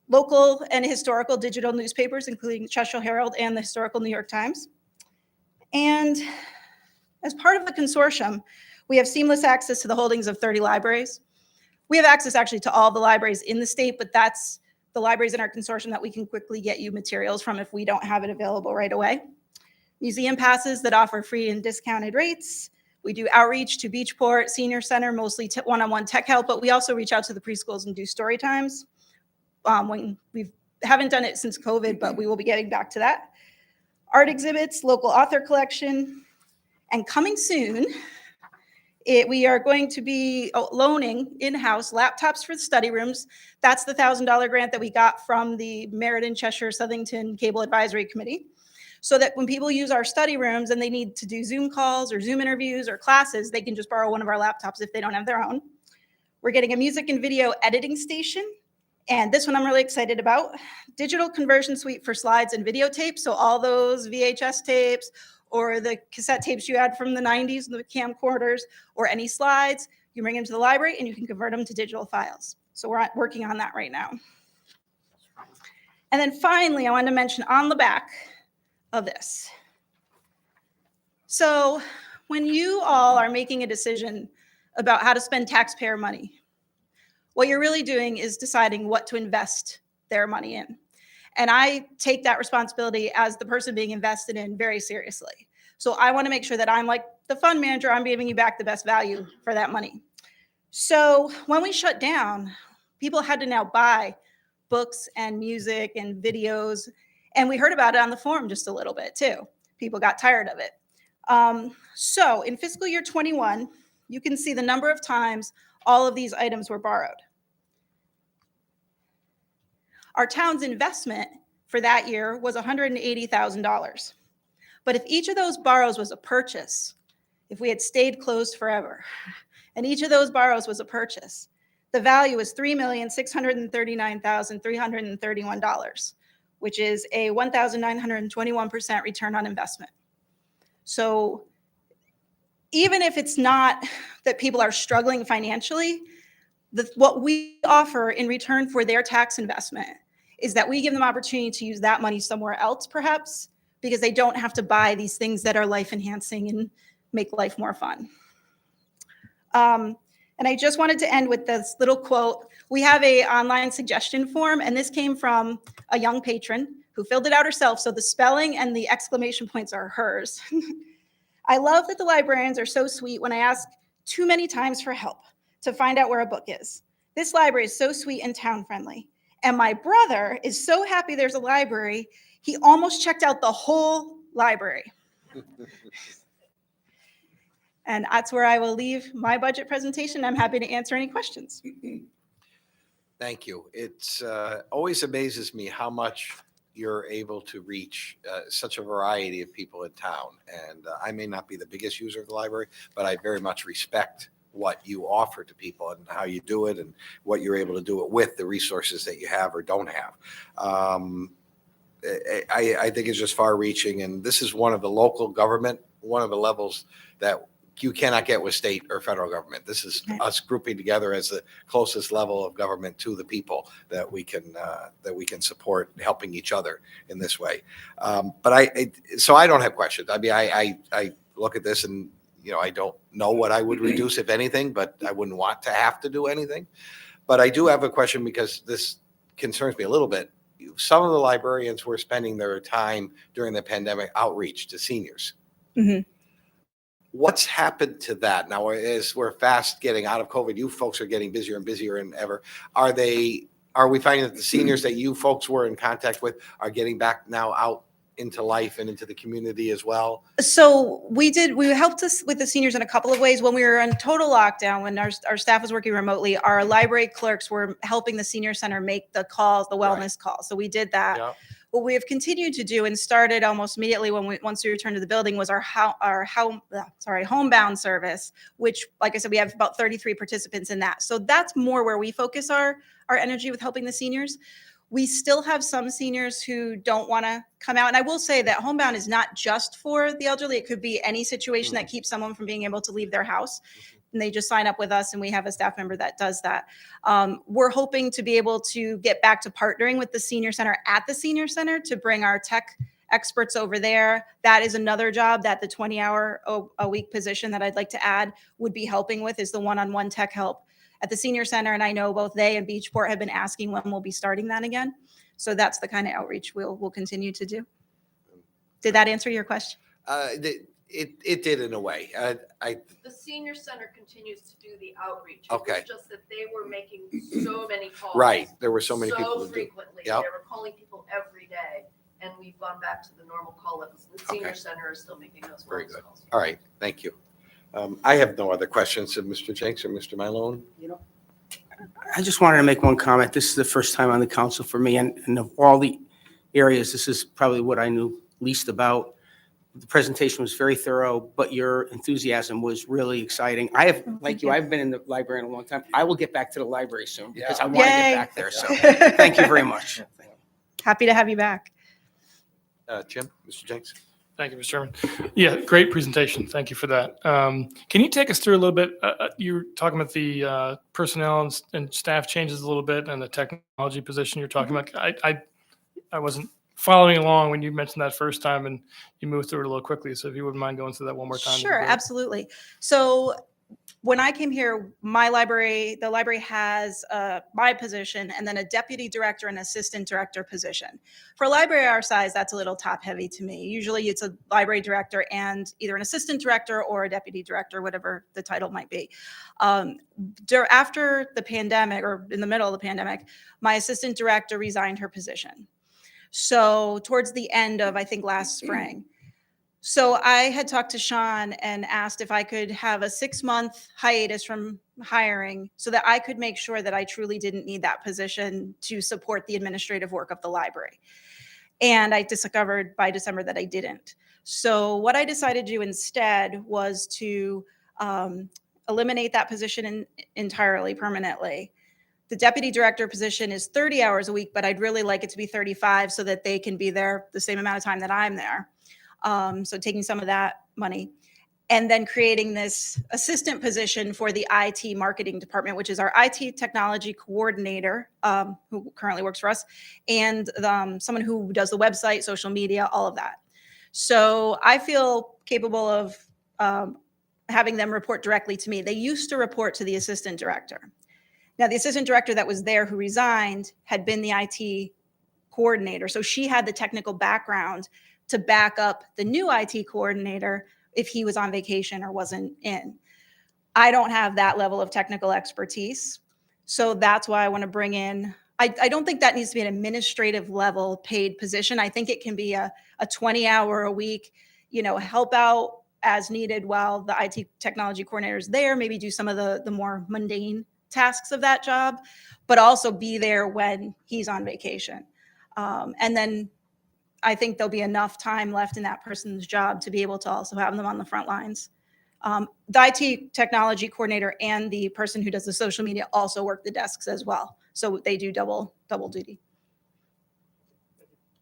Local and historical digital newspapers, including the Cheshire Herald and the historical New York Times. And as part of the consortium, we have seamless access to the holdings of 30 libraries. We have access actually to all the libraries in the state, but that's the libraries in our consortium that we can quickly get you materials from if we don't have it available right away. Museum passes that offer free and discounted rates. We do outreach to Beachport, Senior Center, mostly one-on-one tech help, but we also reach out to the preschools and do story times. When we haven't done it since COVID, but we will be getting back to that. Art exhibits, local author collection, and coming soon, we are going to be loaning in-house laptops for the study rooms. That's the $1,000 grant that we got from the Meriden Cheshire Southington Cable Advisory Committee. So that when people use our study rooms and they need to do Zoom calls or Zoom interviews or classes, they can just borrow one of our laptops if they don't have their own. We're getting a music and video editing station. And this one I'm really excited about. Digital conversion suite for slides and videotapes. So all those VHS tapes, or the cassette tapes you had from the 90s, the camcorders, or any slides, you bring them to the library and you can convert them to digital files. So we're working on that right now. And then finally, I wanted to mention on the back of this. So when you all are making a decision about how to spend taxpayer money, what you're really doing is deciding what to invest their money in. And I take that responsibility as the person being invested in very seriously. So I want to make sure that I'm like the fund manager, I'm giving you back the best value for that money. So when we shut down, people had to now buy books and music and videos. And we heard about it on the forum just a little bit too. People got tired of it. So in fiscal year 21, you can see the number of times all of these items were borrowed. Our town's investment for that year was $180,000. But if each of those borrows was a purchase, if we had stayed closed forever, and each of those borrows was a purchase, the value is $3,639,331, which is a 1,921% return on investment. So even if it's not that people are struggling financially, what we offer in return for their tax investment is that we give them opportunity to use that money somewhere else, perhaps, because they don't have to buy these things that are life enhancing and make life more fun. And I just wanted to end with this little quote. we have a online suggestion form, and this came from a young patron who filled it out herself, so the spelling and the exclamation points are hers. I love that the librarians are so sweet when I ask too many times for help to find out where a book is. This library is so sweet and town friendly. And my brother is so happy there's a library, he almost checked out the whole library. And that's where I will leave my budget presentation. I'm happy to answer any questions. Thank you. It's always amazes me how much you're able to reach such a variety of people in town. And I may not be the biggest user of the library, but I very much respect what you offer to people and how you do it and what you're able to do it with the resources that you have or don't have. I think it's just far reaching. And this is one of the local government, one of the levels that you cannot get with state or federal government. This is us grouping together as the closest level of government to the people that we can support, helping each other in this way. So I don't have questions. I mean, I look at this and, you know, I don't know what I would reduce, if anything, but I wouldn't want to have to do anything. But I do have a question because this concerns me a little bit. Some of the librarians were spending their time during the pandemic outreach to seniors. Mm-hmm. What's happened to that now? As we're fast getting out of COVID, you folks are getting busier and busier than ever. Are we finding that the seniors that you folks were in contact with are getting back now out into life and into the community as well? So we helped us with the seniors in a couple of ways. When we were in total lockdown, when our staff was working remotely, our library clerks were helping the senior center make the calls, the wellness calls. So we did that. Yeah. What we have continued to do and started almost immediately once we returned to the building was our Homebound Service, which, like I said, we have about 33 participants in that. So that's more where we focus our energy with helping the seniors. We still have some seniors who don't want to come out. And I will say that Homebound is not just for the elderly. It could be any situation that keeps someone from being able to leave their house. And they just sign up with us, and we have a staff member that does that. We're hoping to be able to get back to partnering with the senior center at the senior center to bring our tech experts over there. That is another job that the 20-hour-a-week position that I'd like to add would be helping with, is the one-on-one tech help at the senior center. And I know both they and Beachport have been asking when we'll be starting that again. So that's the kind of outreach we'll continue to do. Did that answer your question? It did in a way. The senior center continues to do the outreach. Okay. It's just that they were making so many calls. Right. There were so many people. So frequently. Yep. They were calling people every day. And we've gone back to the normal call levels. The senior center is still making those Very wellness good. calls. All right. Thank you. I have no other questions of Mr. Jenks or Mr. Malone. I just wanted to make one comment. This is the first time on the council for me, and of all the areas, this is probably what I knew least about. The presentation was very thorough, but your enthusiasm was really exciting. Like you, I've been in the library in a long time. I will get back to the library soon because I want to Yay. get back there. So thank you very much. Happy to have you back. Jim, Mr. Jenks. Thank you, Mr. Chairman. Yeah, great presentation. Thank you for that. Can you take us through a little bit? You were talking about the personnel and staff changes a little bit, and the technology position you're talking about. I wasn't following along when you mentioned that first time, and you moved through it a little quickly. So if you wouldn't mind going through that one more time. that'd be Sure, great. absolutely. So when I came here, the library has my position and then a deputy director and assistant director position. For a library our size, that's a little top heavy to me. Usually it's a library director and either an assistant director or a deputy director, whatever the title might be. After the pandemic, or in the middle of the pandemic, my assistant director resigned her position. So towards the end of, I think, last spring. So I had talked to Sean and asked if I could have a 6-month hiatus from hiring so that I could make sure that I truly didn't need that position to support the administrative work of the library. And I discovered by December that I didn't. So what I decided to do instead was to eliminate that position entirely, permanently. The deputy director position is 30 hours a week, but I'd really like it to be 35 so that they can be there the same amount of time that I'm there. So taking some of that money and then creating this assistant position for the IT marketing department, which is our IT technology coordinator, who currently works for us, and someone who does the website, social media, all of that. So I feel capable of having them report directly to me. They used to report to the assistant director. Now, the assistant director that was there who resigned had been the IT coordinator. So she had the technical background to back up the new IT coordinator if he was on vacation or wasn't in. I don't have that level of technical expertise. So that's why I want to bring in, I don't think that needs to be an administrative level paid position. I think it can be a 20-hour a week, help out as needed while the IT technology coordinator is there, maybe do some of the more mundane tasks of that job, but also be there when he's on vacation. And then I think there'll be enough time left in that person's job to be able to also have them on the front lines. The IT technology coordinator and the person who does the social media also work the desks as well. So they do double duty.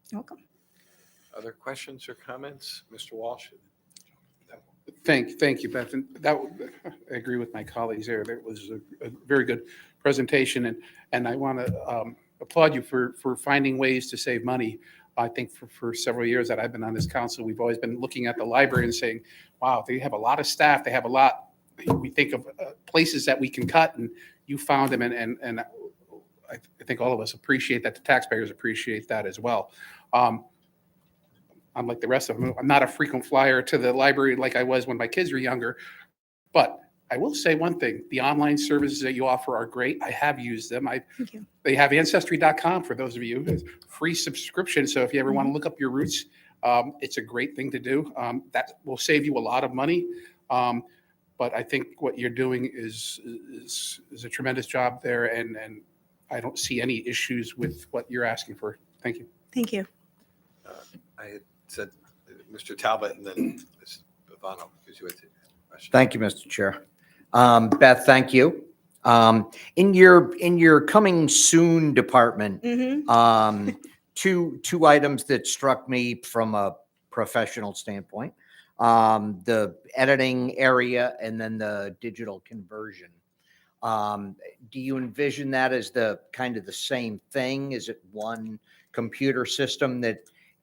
You're welcome. Other questions or comments? Mr. Walsh? Thank you, Beth. And I agree with my colleagues there. That was a very good presentation, and I want to applaud you for finding ways to save money. I think for several years that I've been on this council, we've always been looking at the library and saying, wow, they have a lot of staff. They have a lot. We think of places that we can cut, and you found them, and I think all of us appreciate that. The taxpayers appreciate that as well. Unlike the rest of them, I'm not a frequent flyer to the library like I was when my kids were younger, but I will say one thing: the online services that you offer are great. I have used them. Thank you. They have Ancestry.com for those of you. It's free subscription. So if you ever want to look up your roots, it's a great thing to do. That will save you a lot of money. But I think what you're doing is a tremendous job there, and I don't see any issues with what you're asking for. Thank you. Thank you. I had said Mr. Talbot and then Ms. Bavano, because you had the question. Thank you, Mr. Chair. Beth, thank you. In your coming soon department, Mhm. two items that struck me from a professional standpoint, the editing area and then the digital conversion. Do you envision that as the kind of the same thing? Is it one computer system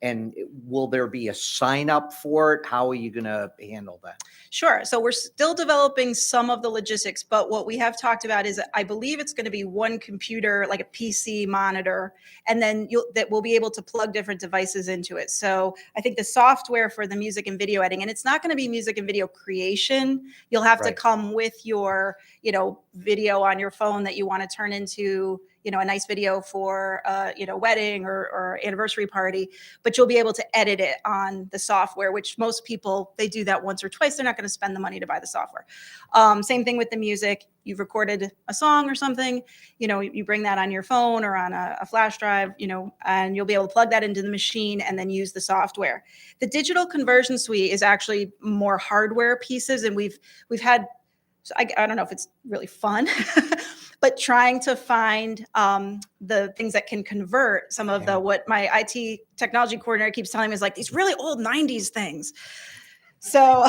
and will there be a sign up for it? How are you going to handle that? Sure. So we're still developing some of the logistics, but what we have talked about is I believe it's going to be one computer, like a PC monitor, and then that we'll be able to plug different devices into it. So I think the software for the music and video editing, and it's not going to be music and video creation. You'll have to Right. come with your, video on your phone that you want to turn into, a nice video for, wedding or anniversary party, but you'll be able to edit it on the software, which most people, they do that once or twice. They're not going to spend the money to buy the software. Same thing with the music. You've recorded a song or something, you bring that on your phone or on a flash drive, and you'll be able to plug that into the machine and then use the software. The digital conversion suite is actually more hardware pieces. And we've had, so I don't know if it's really fun, but trying to find the things that can convert some of what my IT technology coordinator keeps telling me is like these really old 90s things. So,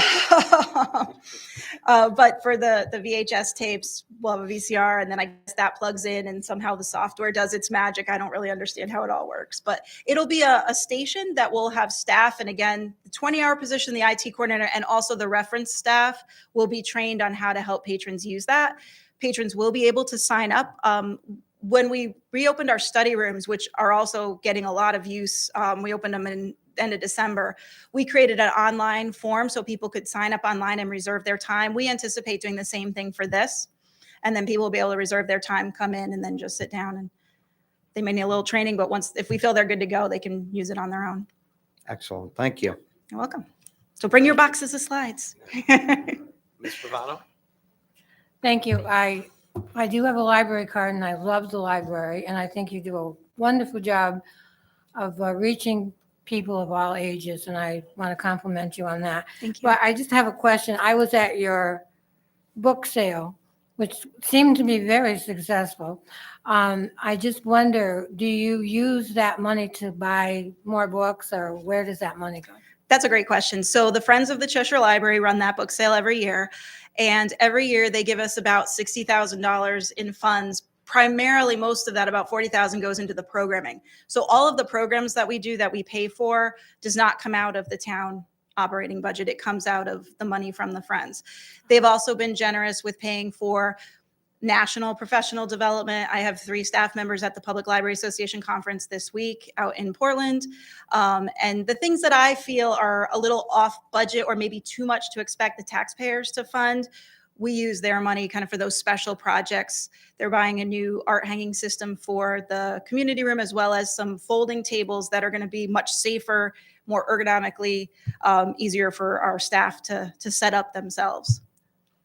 but for the VHS tapes, we'll have a VCR, and then I guess that plugs in and somehow the software does its magic. I don't really understand how it all works, but it'll be a station that will have staff. And again, the 20-hour position, the IT coordinator, and also the reference staff will be trained on how to help patrons use that. Patrons will be able to sign up. When we reopened our study rooms, which are also getting a lot of use, we opened them in end of December, we created an online form so people could sign up online and reserve their time. We anticipate doing the same thing for this. And then people will be able to reserve their time, come in, and then just sit down. And they may need a little training, but if we feel they're good to go, they can use it on their own. Excellent. Thank you. You're welcome. So bring your boxes of slides. Ms. Bavano? Thank you. I do have a library card, and I love the library, and I think you do a wonderful job of reaching people of all ages, and I want to compliment you on that. Thank you. But I just have a question. I was at your book sale, which seemed to be very successful. I just wonder, do you use that money to buy more books, or where does that money go? That's a great question. So the Friends of the Cheshire Library run that book sale every year. And every year they give us about $60,000 in funds. Primarily, most of that, about $40,000, goes into the programming. So all of the programs that we do that we pay for does not come out of the town operating budget. It comes out of the money from the Friends. They've also been generous with paying for national professional development. I have 3 staff members at the Public Library Association conference this week out in Portland. And the things that I feel are a little off budget or maybe too much to expect the taxpayers to fund, we use their money kind of for those special projects. They're buying a new art hanging system for the community room, as well as some folding tables that are going to be much safer, more ergonomically easier for our staff to set up themselves.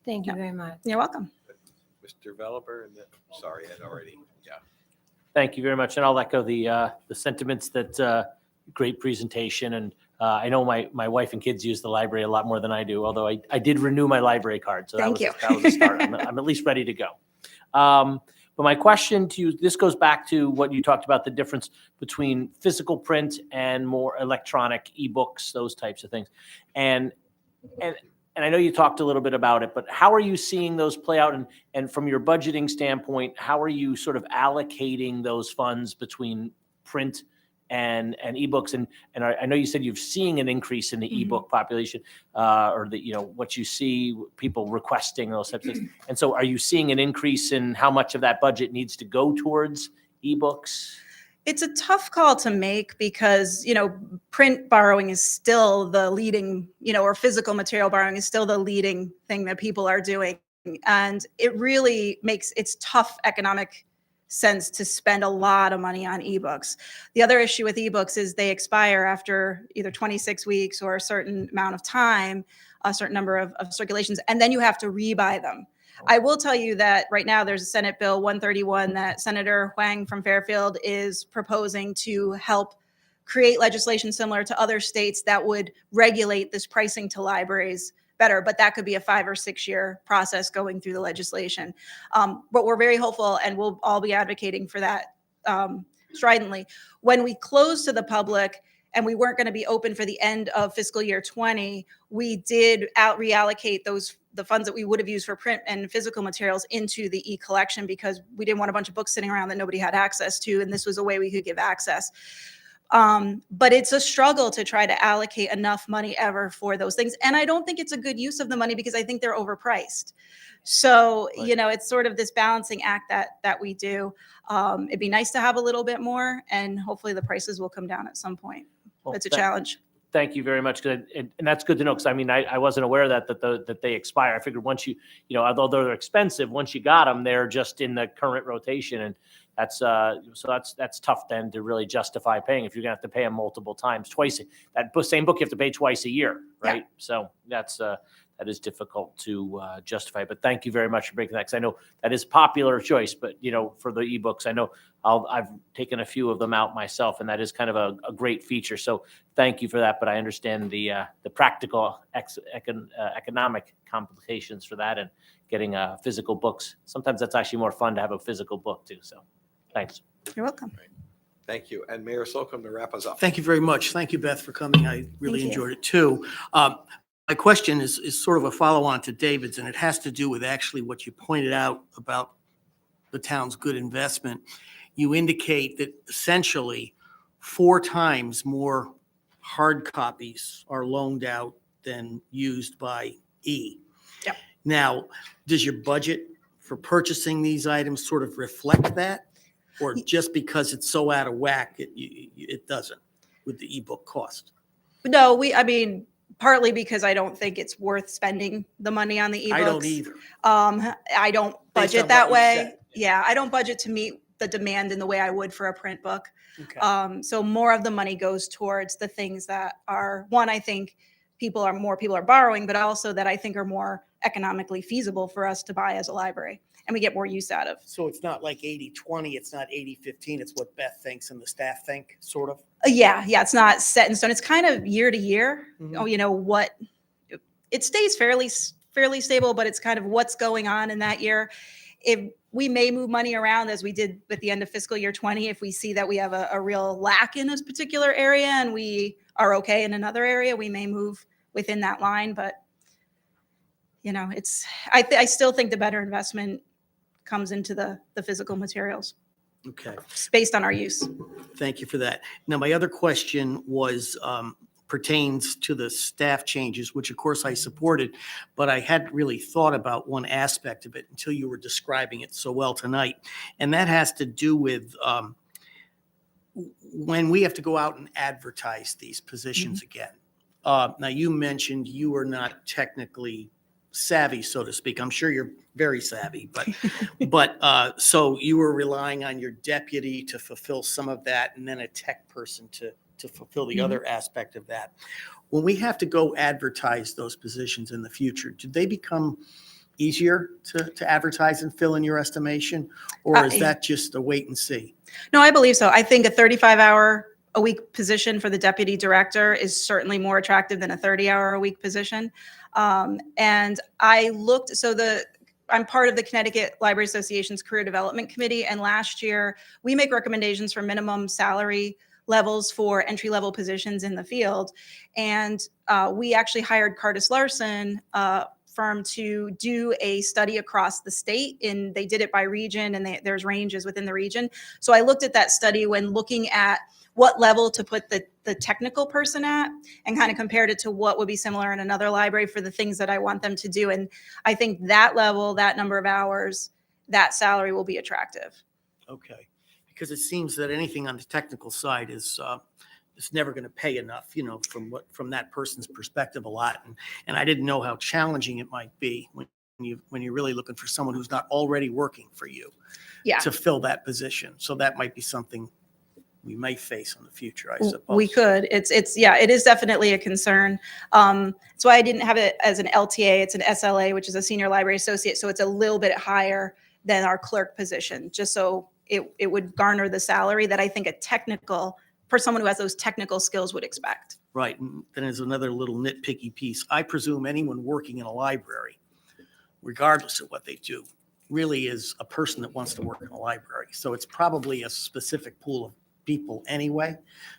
Thank you very much. You're welcome. Mr. Developer, and then, sorry, I'd already, yeah. Thank you very much, and I'll echo the sentiments that great presentation, and I know my wife and kids use the library a lot more than I do, although I did renew my library card, so that Thank was a start. I'm at least ready to go. But my question to you, this goes back to what you talked about, the difference between physical print and more electronic ebooks, those types of things, and I know you talked a little bit about it, but how are you seeing those play out? And from your budgeting standpoint, how are you sort of allocating those funds between print and ebooks? And I know you said you've seen an increase in the ebook population, or what you see people requesting, those types of things. And so are you seeing an increase in how much of that budget needs to go towards ebooks? It's a tough call to make because, print borrowing is still the leading, or physical material borrowing is still the leading thing that people are doing. And it really makes it's tough economic sense to spend a lot of money on ebooks. The other issue with ebooks is they expire after either 26 weeks or a certain amount of time, a certain number of circulations, and then you have to rebuy them. I will tell you that right now there's a Senate Bill 131 that Senator Huang from Fairfield is proposing to help create legislation similar to other states that would regulate this pricing to libraries better, but that could be a 5 or 6 year process going through the legislation. But we're very hopeful, and we'll all be advocating for that stridently. When we closed to the public and we weren't going to be open for the end of fiscal year 20, we did reallocate the funds that we would have used for print and physical materials into the e-collection because we didn't want a bunch of books sitting around that nobody had access to, and this was a way we could give access. But it's a struggle to try to allocate enough money ever for those things. And I don't think it's a good use of the money because I think they're overpriced. So, it's sort of this balancing act that we do. It'd be nice to have a little bit more, and hopefully the prices will come down at some point. Well, It's a challenge. Thank you very much. And that's good to know, because I wasn't aware that they expire. I figured once although they're expensive, once you got them, they're just in the current rotation. And that's tough then to really justify paying if you're gonna have to pay them multiple times, twice. That same book you have to pay twice a year, right? Yeah. So that is difficult to justify. But thank you very much for breaking that, because I know that is popular choice. But for the ebooks, I know I've taken a few of them out myself, and that is kind of a great feature. So thank you for that. But I understand the practical economic complications for that, and getting physical books. Sometimes that's actually more fun to have a physical book too. So thanks. You're welcome. Thank you. And Mayor Slocum to wrap us up. Thank you very much. Thank you, Beth, for coming. I really Thank you. enjoyed it too. My question is sort of a follow-on to David's, and it has to do with actually what you pointed out about the town's good investment. You indicate that essentially 4 times more hard copies are loaned out than used by E. Yep. Now, does your budget for purchasing these items sort of reflect that? Or just because it's so out of whack, it doesn't with the ebook cost? No, partly because I don't think it's worth spending the money on the ebooks. I don't either. I don't Based budget on that what you way. said. Yeah, I don't budget to meet the demand in the way I would for a print book. Okay. So more of the money goes towards the things that are, one, I think more people are borrowing, but also that I think are more economically feasible for us to buy as a library, and we get more use out of. So it's not like 80-20, it's not 80-15, it's what Beth thinks and the staff think, sort of? Yeah, it's not set in stone. It's kind of year to year. Mhm. It stays fairly stable, but it's kind of what's going on in that year. If we may move money around, as we did at the end of fiscal year 20, if we see that we have a real lack in this particular area and we are okay in another area, we may move within that line. But I still think the better investment comes into the physical materials. Okay. Based on our use. Thank you for that. Now, my other question was pertains to the staff changes, which of course I supported, but I hadn't really thought about one aspect of it until you were describing it so well tonight. And that has to do with when we have to go out and advertise these positions again. Now, you mentioned you are not technically savvy, so to speak. I'm sure you're very savvy, but so you were relying on your deputy to fulfill some of that, and then a tech person to fulfill the other aspect of that. When we have to go advertise those positions in the future, do they become easier to advertise and fill in your estimation? Or is that just a wait and see? No, I believe so. I think a 35-hour-a-week position for the deputy director is certainly more attractive than a 30-hour-a-week position. And I looked, I'm part of the Connecticut Library Association's Career Development Committee, and last year we make recommendations for minimum salary levels for entry-level positions in the field. And we actually hired Curtis Larson firm to do a study across the state, and they did it by region, and there's ranges within the region. So I looked at that study when looking at what level to put the technical person at, and kind of compared it to what would be similar in another library for the things that I want them to do. And I think that level, that number of hours, that salary will be attractive. Okay, because it seems that anything on the technical side is never going to pay enough, from that person's perspective a lot. And I didn't know how challenging it might be when you're really looking for someone who's not already working for you to fill that position. So that might be something we might face in the future, I suppose. We could. It is definitely a concern. That's why I didn't have it as an LTA. It's an SLA, which is a senior library associate. So it's a little bit higher than our clerk position, just so it would garner the salary that I think for someone who has those technical skills would expect. Right. And then there's another little nitpicky piece. I presume anyone working in a library, regardless of what they do, really is a person that wants to work in a library. So it's probably a specific pool of people anyway.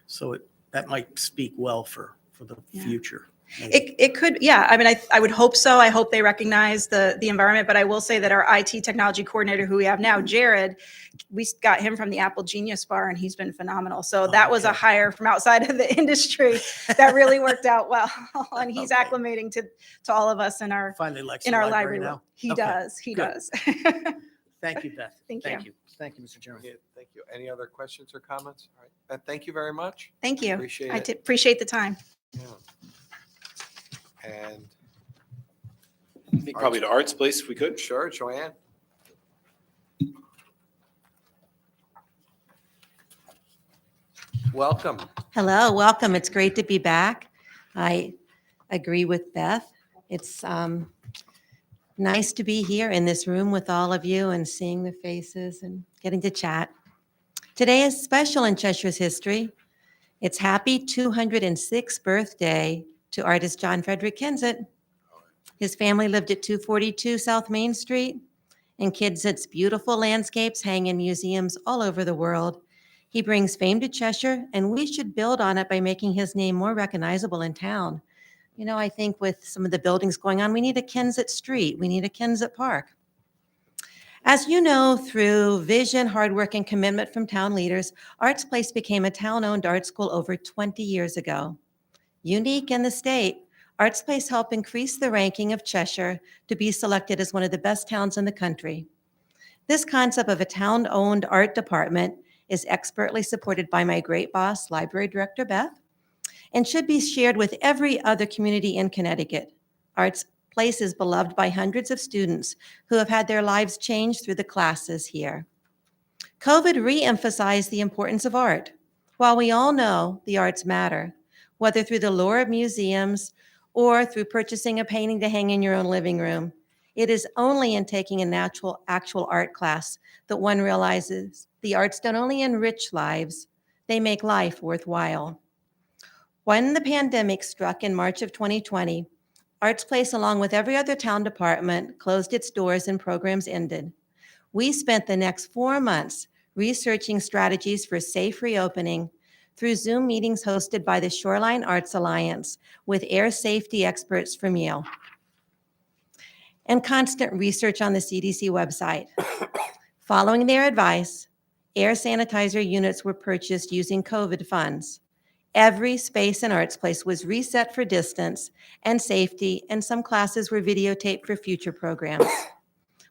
So that might speak well for the future. It could, yeah. I mean, I would hope so. I hope they recognize the environment, but I will say that our IT technology coordinator who we have now, Jared, we got him from the Apple Genius Bar, and he's been phenomenal. So that was a hire from outside of the industry that really worked out well. And he's acclimating to all of us in our library now. He does. Thank you, Beth. Thank you. Thank you, Mr. Chairman. Yeah, thank you. Any other questions or comments? All right. Beth, thank you very much. Thank you. Appreciate I it. appreciate the time. Yeah. And I think probably to Art's place, if we could. sure, Joanne. Welcome. Hello, welcome. It's great to be back. I agree with Beth. It's nice to be here in this room with all of you and seeing the faces and getting to chat. Today is special in Cheshire's history. It's happy 206th birthday to artist John Frederick Kensett. His family lived at 242 South Main Street, and Kensett's beautiful landscapes hang in museums all over the world. He brings fame to Cheshire, and we should build on it by making his name more recognizable in town. I think with some of the buildings going on, we need a Kensett Street. We need a Kensett Park. As you know, through vision, hard work, and commitment from town leaders, Arts Place became a town-owned art school over 20 years ago. Unique in the state, Arts Place helped increase the ranking of Cheshire to be selected as one of the best towns in the country. This concept of a town-owned art department is expertly supported by my great boss, Library Director Beth, and should be shared with every other community in Connecticut. Arts Place is beloved by hundreds of students who have had their lives changed through the classes here. COVID re-emphasized the importance of art. While we all know the arts matter, whether through the lure of museums or through purchasing a painting to hang in your own living room, it is only in taking an actual art class that one realizes the arts don't only enrich lives, they make life worthwhile. When the pandemic struck in March of 2020, Arts Place, along with every other town department, closed its doors and programs ended. We spent the next 4 months researching strategies for safe reopening through Zoom meetings hosted by the Shoreline Arts Alliance with air safety experts from Yale, and constant research on the CDC website. Following their advice, air sanitizer units were purchased using COVID funds. Every space in Arts Place was reset for distance and safety, and some classes were videotaped for future programs.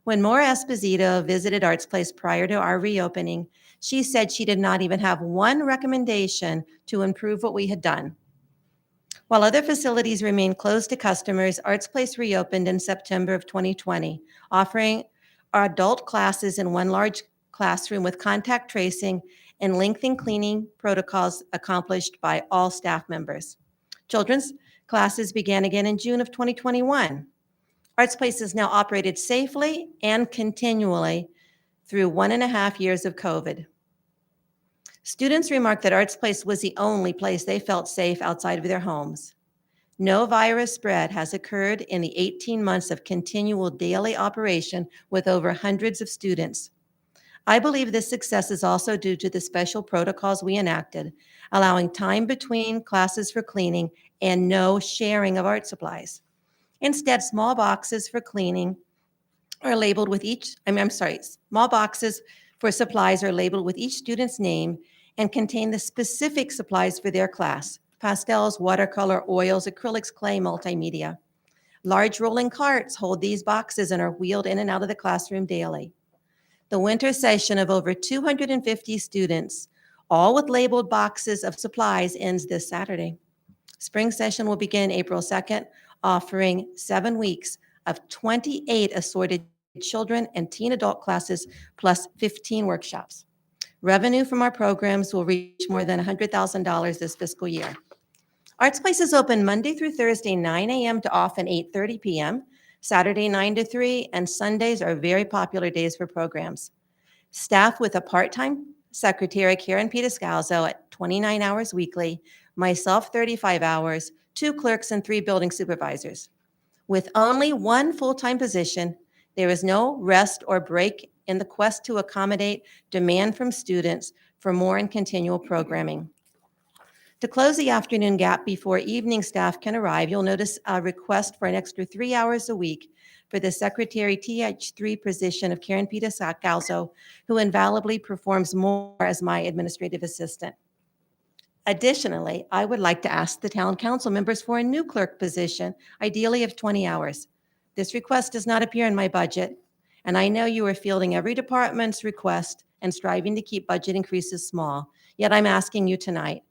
When Maura Esposito visited Arts Place prior to our reopening, she said she did not even have one recommendation to improve what we had done. While other facilities remained closed to customers, Arts Place reopened in September of 2020, offering our adult classes in one large classroom with contact tracing and lengthy cleaning protocols accomplished by all staff members. Children's classes began again in June of 2021. Arts Place is now operated safely and continually through 1.5 years of COVID. Students remarked that Arts Place was the only place they felt safe outside of their homes. No virus spread has occurred in the 18 months of continual daily operation with over hundreds of students. I believe this success is also due to the special protocols we enacted, allowing time between classes for cleaning and no sharing of art supplies. Instead, small boxes for cleaning are labeled with small boxes for supplies are labeled with each student's name and contain the specific supplies for their class: pastels, watercolor, oils, acrylics, clay, multimedia. Large rolling carts hold these boxes and are wheeled in and out of the classroom daily. The winter session of over 250 students, all with labeled boxes of supplies, ends this Saturday. Spring session will begin April 2nd, offering 7 weeks of 28 assorted children and teen adult classes, plus 15 workshops. Revenue from our programs will reach more than $100,000 this fiscal year. Arts Place is open Monday through Thursday, 9 a.m. to often 8:30 p.m., Saturday 9 to 3, and Sundays are very popular days for programs. Staff with a part-time secretary, Karen Pietascalzo, at 29 hours weekly, myself 35 hours, 2 clerks, and 3 building supervisors. With only 1 full-time position, there is no rest or break in the quest to accommodate demand from students for more and continual programming. To close the afternoon gap before evening staff can arrive, you'll notice a request for an extra 3 hours a week for the Secretary TH3 position of Karen Pietascalzo, who invaluably performs more as my administrative assistant. Additionally, I would like to ask the town council members for a new clerk position, ideally of 20 hours. This request does not appear in my budget, and I know you are fielding every department's request and striving to keep budget increases small, yet I'm asking you tonight.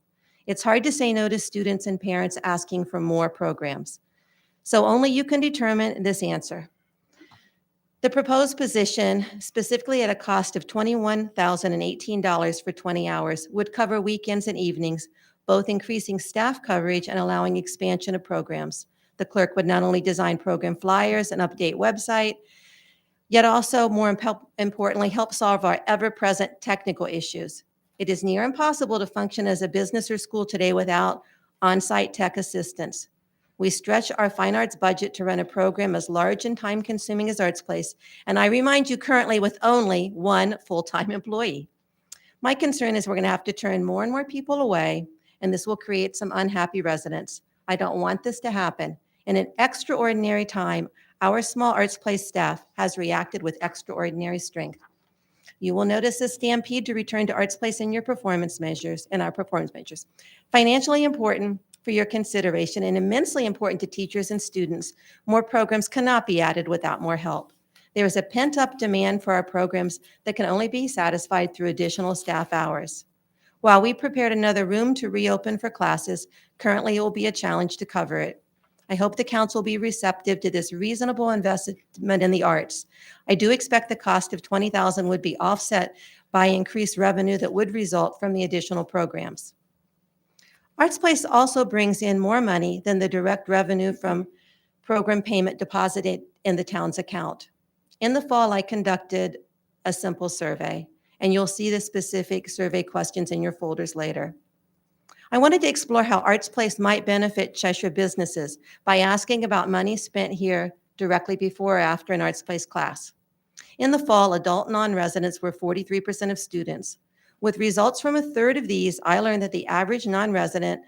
It's hard to say no to students and parents asking for more programs. So only you can determine this answer. The proposed position, specifically at a cost of $21,018 for 20 hours, would cover weekends and evenings, both increasing staff coverage and allowing expansion of programs. The clerk would not only design program flyers and update website, yet also, more importantly, help solve our ever-present technical issues. It is near impossible to function as a business or school today without on-site tech assistance. We stretch our fine arts budget to run a program as large and time-consuming as Arts Place, and I remind you currently with only 1 full-time employee. My concern is we're going to have to turn more and more people away, and this will create some unhappy residents. I don't want this to happen. In an extraordinary time, our small Arts Place staff has reacted with extraordinary strength. You will notice a stampede to return to Arts Place in our performance measures. Financially important for your consideration and immensely important to teachers and students, more programs cannot be added without more help. There is a pent-up demand for our programs that can only be satisfied through additional staff hours. While we prepared another room to reopen for classes, currently it will be a challenge to cover it. I hope the council will be receptive to this reasonable investment in the arts. I do expect the cost of $20,000 would be offset by increased revenue that would result from the additional programs. Arts Place also brings in more money than the direct revenue from program payment deposited in the town's account. In the fall, I conducted a simple survey, and you'll see the specific survey questions in your folders later. I wanted to explore how Arts Place might benefit Cheshire businesses by asking about money spent here directly before or after an Arts Place class. In the fall, adult non-residents were 43% of students. With results from a third of these, I learned that the average non-resident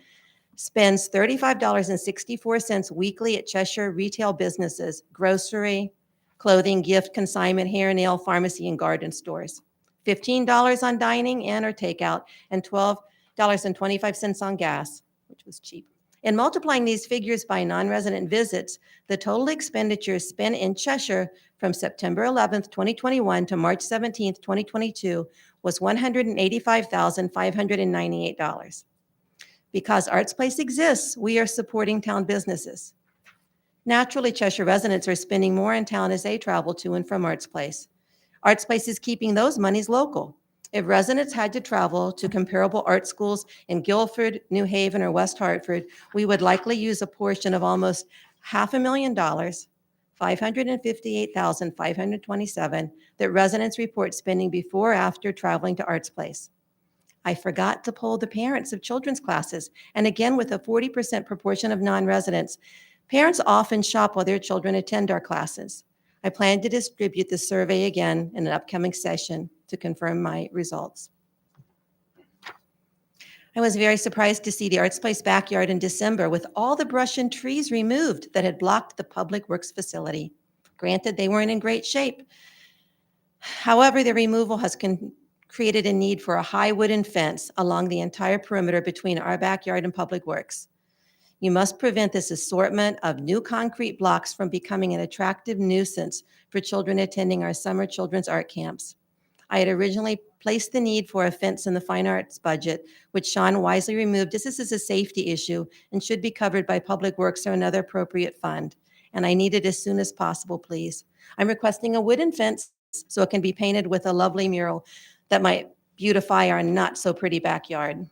spends $35.64 weekly at Cheshire retail businesses, grocery, clothing, gift, consignment, hair, nail, pharmacy, and garden stores, $15 on dining and or takeout, and $12 $5.25 on gas, which was cheap. In multiplying these figures by non-resident visits, the total expenditures spent in Cheshire from September 11th, 2021 to March 17th, 2022 was $185,598. Because Arts Place exists, we are supporting town businesses. Naturally, Cheshire residents are spending more in town as they travel to and from Arts Place. Arts Place is keeping those monies local. If residents had to travel to comparable art schools in Guilford, New Haven, or West Hartford, we would likely use a portion of almost $500,000, $558,527, that residents report spending before or after traveling to Arts Place. I forgot to poll the parents of children's classes, and again, with a 40% proportion of non-residents, parents often shop while their children attend our classes. I plan to distribute the survey again in an upcoming session to confirm my results. I was very surprised to see the Arts Place backyard in December with all the brush and trees removed that had blocked the Public Works facility. Granted, they weren't in great shape. However, the removal has created a need for a high wooden fence along the entire perimeter between our backyard and Public Works. You must prevent this assortment of new concrete blocks from becoming an attractive nuisance for children attending our summer children's art camps. I had originally placed the need for a fence in the fine arts budget, which Sean wisely removed as this is a safety issue and should be covered by Public Works or another appropriate fund. And I need it as soon as possible, please. I'm requesting a wooden fence so it can be painted with a lovely mural that might beautify our not so pretty backyard.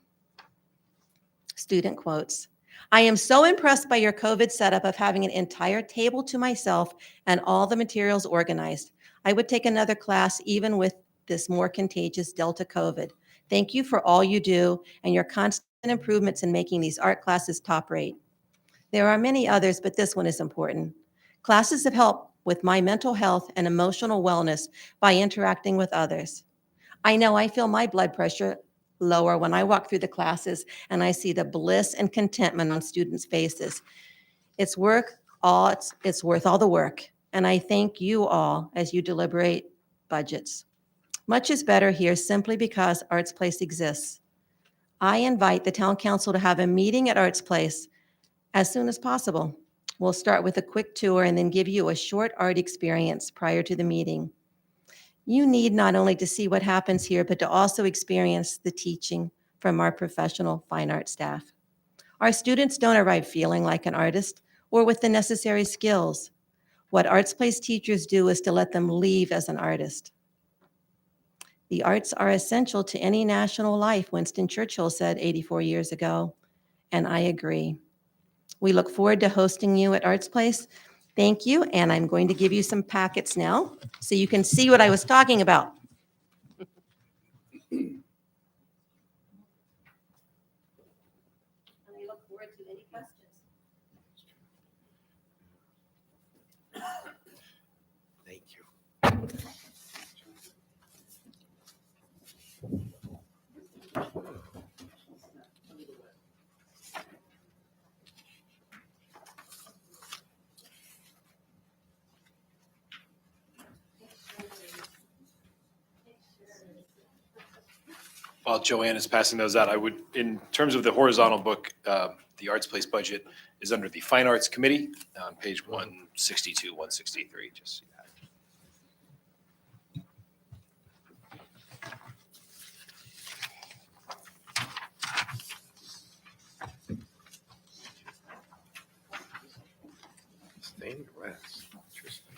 Student quotes. I am so impressed by your COVID setup of having an entire table to myself and all the materials organized. I would take another class even with this more contagious Delta COVID. Thank you for all you do and your constant improvements in making these art classes top rate. There are many others, but this one is important. Classes have helped with my mental health and emotional wellness by interacting with others. I know I feel my blood pressure lower when I walk through the classes and I see the bliss and contentment on students' faces. It's worth all the work, and I thank you all as you deliberate budgets. Much is better here simply because Arts Place exists. I invite the town council to have a meeting at Arts Place as soon as possible. We'll start with a quick tour and then give you a short art experience prior to the meeting. You need not only to see what happens here, but to also experience the teaching from our professional fine art staff. Our students don't arrive feeling like an artist or with the necessary skills. What Arts Place teachers do is to let them leave as an artist. The arts are essential to any national life, Winston Churchill said 84 years ago, and I agree. We look forward to hosting you at Arts Place. Thank you, and I'm going to give you some packets now so you can see what I was talking about. And I look forward to any questions. Thank you. While Joanne is passing those out, I would, in terms of the horizontal book, the Arts Place budget is under the Fine Arts Committee on page 162, 163, just so you have it. Stained glass. Interesting.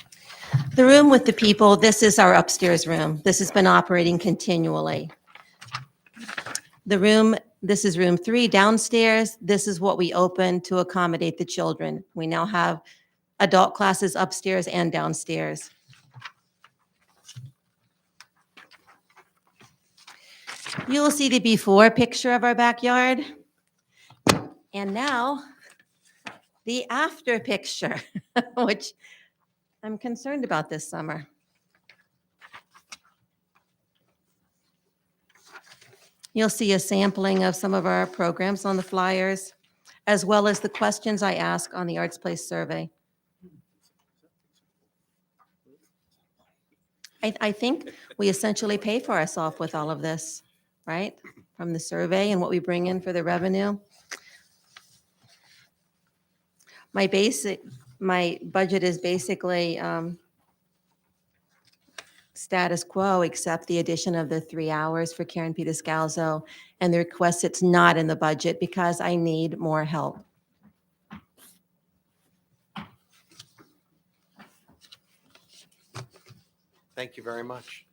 The room with the people, this is our upstairs room. This has been operating continually. The room, this is room 3 downstairs. This is what we open to accommodate the children. We now have adult classes upstairs and downstairs. You will see the before picture of our backyard. And now the after picture, which I'm concerned about this summer. You'll see a sampling of some of our programs on the flyers, as well as the questions I ask on the Arts Place survey. I think we essentially pay for ourselves with all of this, right? from the survey and what we bring in for the revenue. My budget is basically status quo, except the addition of the 3 hours for Karen Peter-Scalzo and the request it's not in the budget because I need more help. Thank you very much.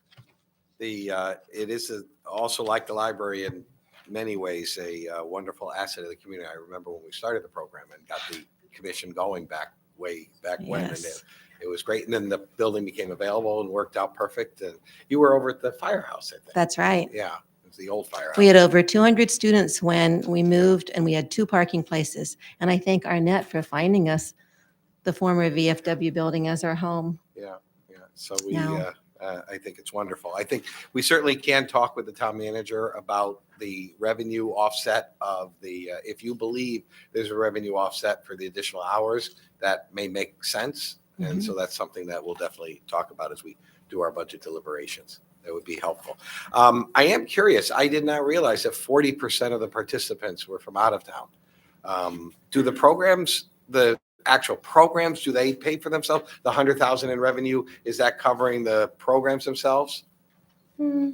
It is also like the library in many ways, a wonderful asset of the community. I remember when we started the program and got the commission going way back when, and Yes. it was great. And then the building became available and worked out perfect. And you were over at the firehouse, I think. That's right. Yeah, it was the old firehouse. We had over 200 students when we moved, and we had 2 parking places. And I thank Arnett for finding us the former VFW building as our home. Yeah. So No. I think it's wonderful. I think we certainly can talk with the town manager about the revenue offset of if you believe there's a revenue offset for the additional hours, that may make sense. And so that's something that we'll definitely talk about as we do our budget deliberations. That would be helpful. I am curious. I did not realize that 40% of the participants were from out of town. Do the programs, the actual programs, do they pay for themselves? The 100,000 in revenue, is that covering the programs themselves? I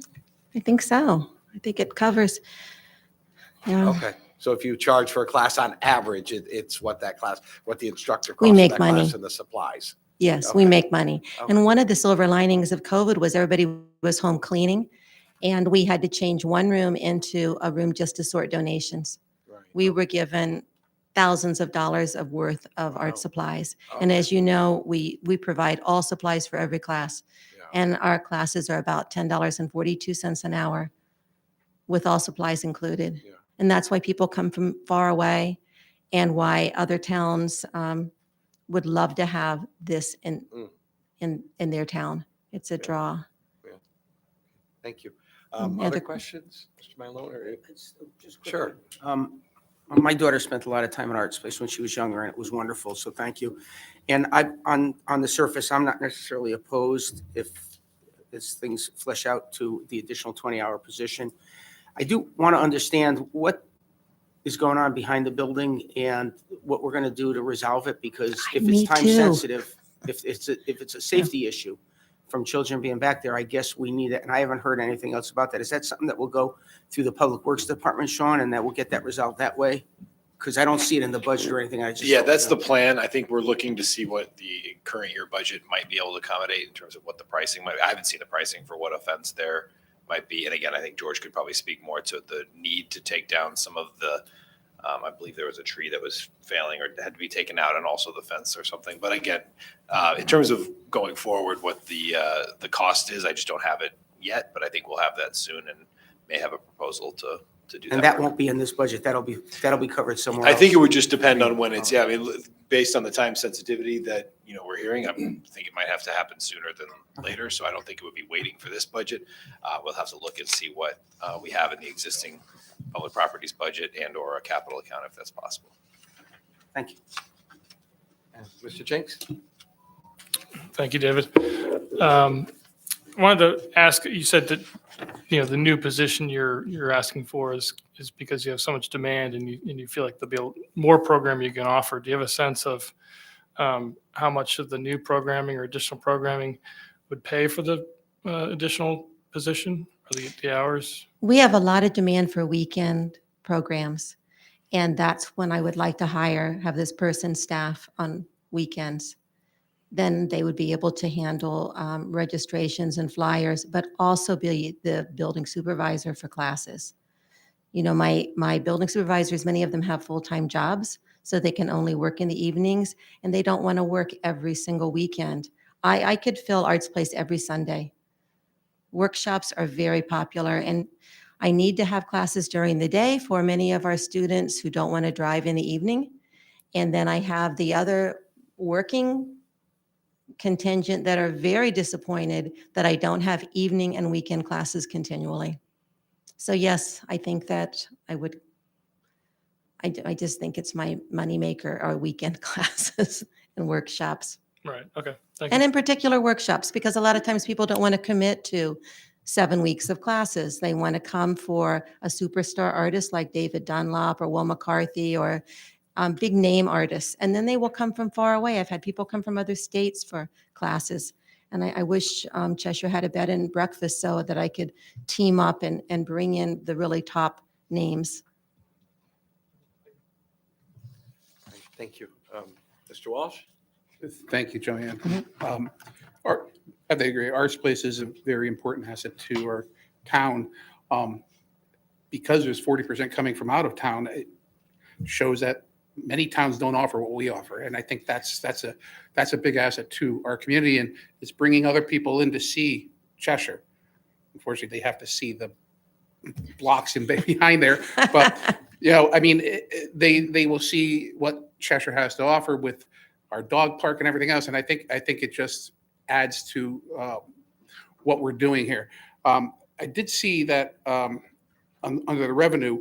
think so. I think it covers. Yeah. Okay. So if you charge for a class on average, it's what the instructor We costs make for that money. class and the supplies. Yes, we Okay. make money. Okay. And one of the silver linings of COVID was everybody was home cleaning, and we had to change one room into a room just to sort donations. Right. We were given thousands of dollars of worth of Wow. art supplies. And Okay. as you know, we provide all supplies for every class. Yeah. And our classes are about $10.42 an hour with all supplies included. Yeah. And that's why people come from far away and why other towns would love to have this Mm. in their town. It's a Yeah. draw. Thank you. Any Other other- questions, Mr. Malone? Or- Just Sure. My daughter spent a lot of time in art space when she was younger, and it was wonderful, so thank you. And on the surface, I'm not necessarily opposed if as things flesh out to the additional 20-hour position. I do want to understand what is going on behind the building and what we're going to do to resolve it, because if Me it's time too. sensitive, if it's a safety issue from children being back there, I guess we need it, and I haven't heard anything else about that. Is that something that will go through the Public Works Department, Sean, and that we'll get that resolved that way? Because I don't see it in the budget or anything. I just Yeah, don't that's the know. plan. I think we're looking to see what the current year budget might be able to accommodate in terms of what the pricing might be. I haven't seen the pricing for what a fence there might be. And again, I think George could probably speak more to the need to take down some of the, I believe there was a tree that was failing or had to be taken out, and also the fence or something. But again, in terms of going forward, what the cost is, I just don't have it yet, but I think we'll have that soon and may have a proposal to do that. And that work. won't be in this budget. That'll be covered somewhere I else. think it would just depend on when it's, yeah, I mean, based on the time sensitivity that, we're hearing, I think it might have to happen sooner than later. So I don't think it would be waiting for this budget. We'll have to look and see what we have in the existing public properties budget and or a capital account if that's possible. Thank you. Mr. Jenks? Thank you, David. Wanted to ask, you said that, the new position you're asking for is because you have so much demand and you feel like there'll be more program you can offer. Do you have a sense of how much of the new programming or additional programming would pay for the additional position or the hours? We have a lot of demand for weekend programs. And that's when I would like to have this person staff on weekends. Then they would be able to handle registrations and flyers, but also be the building supervisor for classes. My building supervisors, many of them have full-time jobs, so they can only work in the evenings, and they don't want to work every single weekend. I could fill Arts Place every Sunday. Workshops are very popular, and I need to have classes during the day for many of our students who don't want to drive in the evening. And then I have the other working contingent that are very disappointed that I don't have evening and weekend classes continually. So yes, I think that I just think it's my moneymaker, our weekend classes and workshops. Right. Okay. Thank And you. in particular workshops, because a lot of times people don't want to commit to 7 weeks of classes. They want to come for a superstar artist like David Dunlop or Will McCarthy or big name artists. And then they will come from far away. I've had people come from other states for classes. And I wish Cheshire had a bed and breakfast so that I could team up and bring in the really top names. Thank you. Mr. Walsh? Thank you, Joanne. I agree. Arts Place is a very important asset to our town. Because there's 40% coming from out of town, it shows that many towns don't offer what we offer. And I think that's a big asset to our community, and it's bringing other people in to see Cheshire. Unfortunately, they have to see the blocks in behind there, but I mean, they will see what Cheshire has to offer with our dog park and everything else. And I think it just adds to what we're doing here. I did see that under the revenue,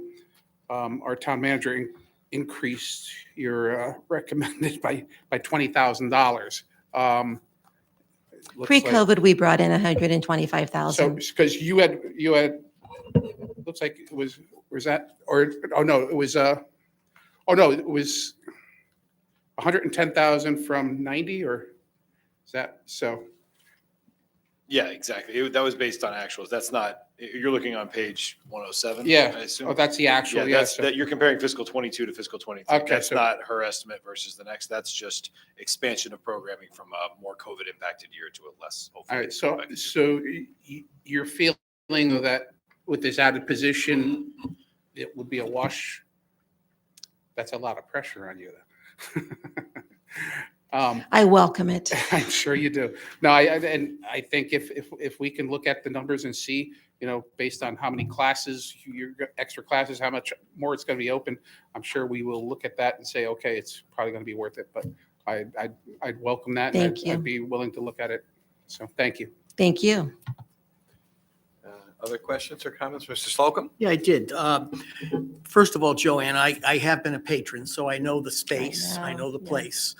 our town manager increased your recommended by $20,000. Pre-COVID, we brought in So, 125,000. because you had, looks like it was that, or, oh no, it was 110,000 from 90, or is that, so? Yeah, exactly. That was based on actuals. That's not, you're looking on page 107. Yeah. I assume. Oh, that's the actual, yeah. That's, that you're comparing fiscal 22 to fiscal 23. Okay, That's so- not her estimate versus the next. That's just expansion of programming from a more COVID impacted year to a less. All hopefully right, so, impacted year. so you're feeling that with this added position, it would be a wash? That's a lot of pressure on you then. I welcome it. I'm sure you do. No, I think if we can look at the numbers and see, based on how many classes, your extra classes, how much more it's going to be open, I'm sure we will look at that and say, okay, it's probably going to be worth it. But I'd welcome that. And Thank you. I'd be willing to look at it. So thank you. Thank you. Other questions or comments? Mr. Slocum? Yeah, I did. First of all, Joanne, I have been a patron, so I know the space, I know the yeah. place.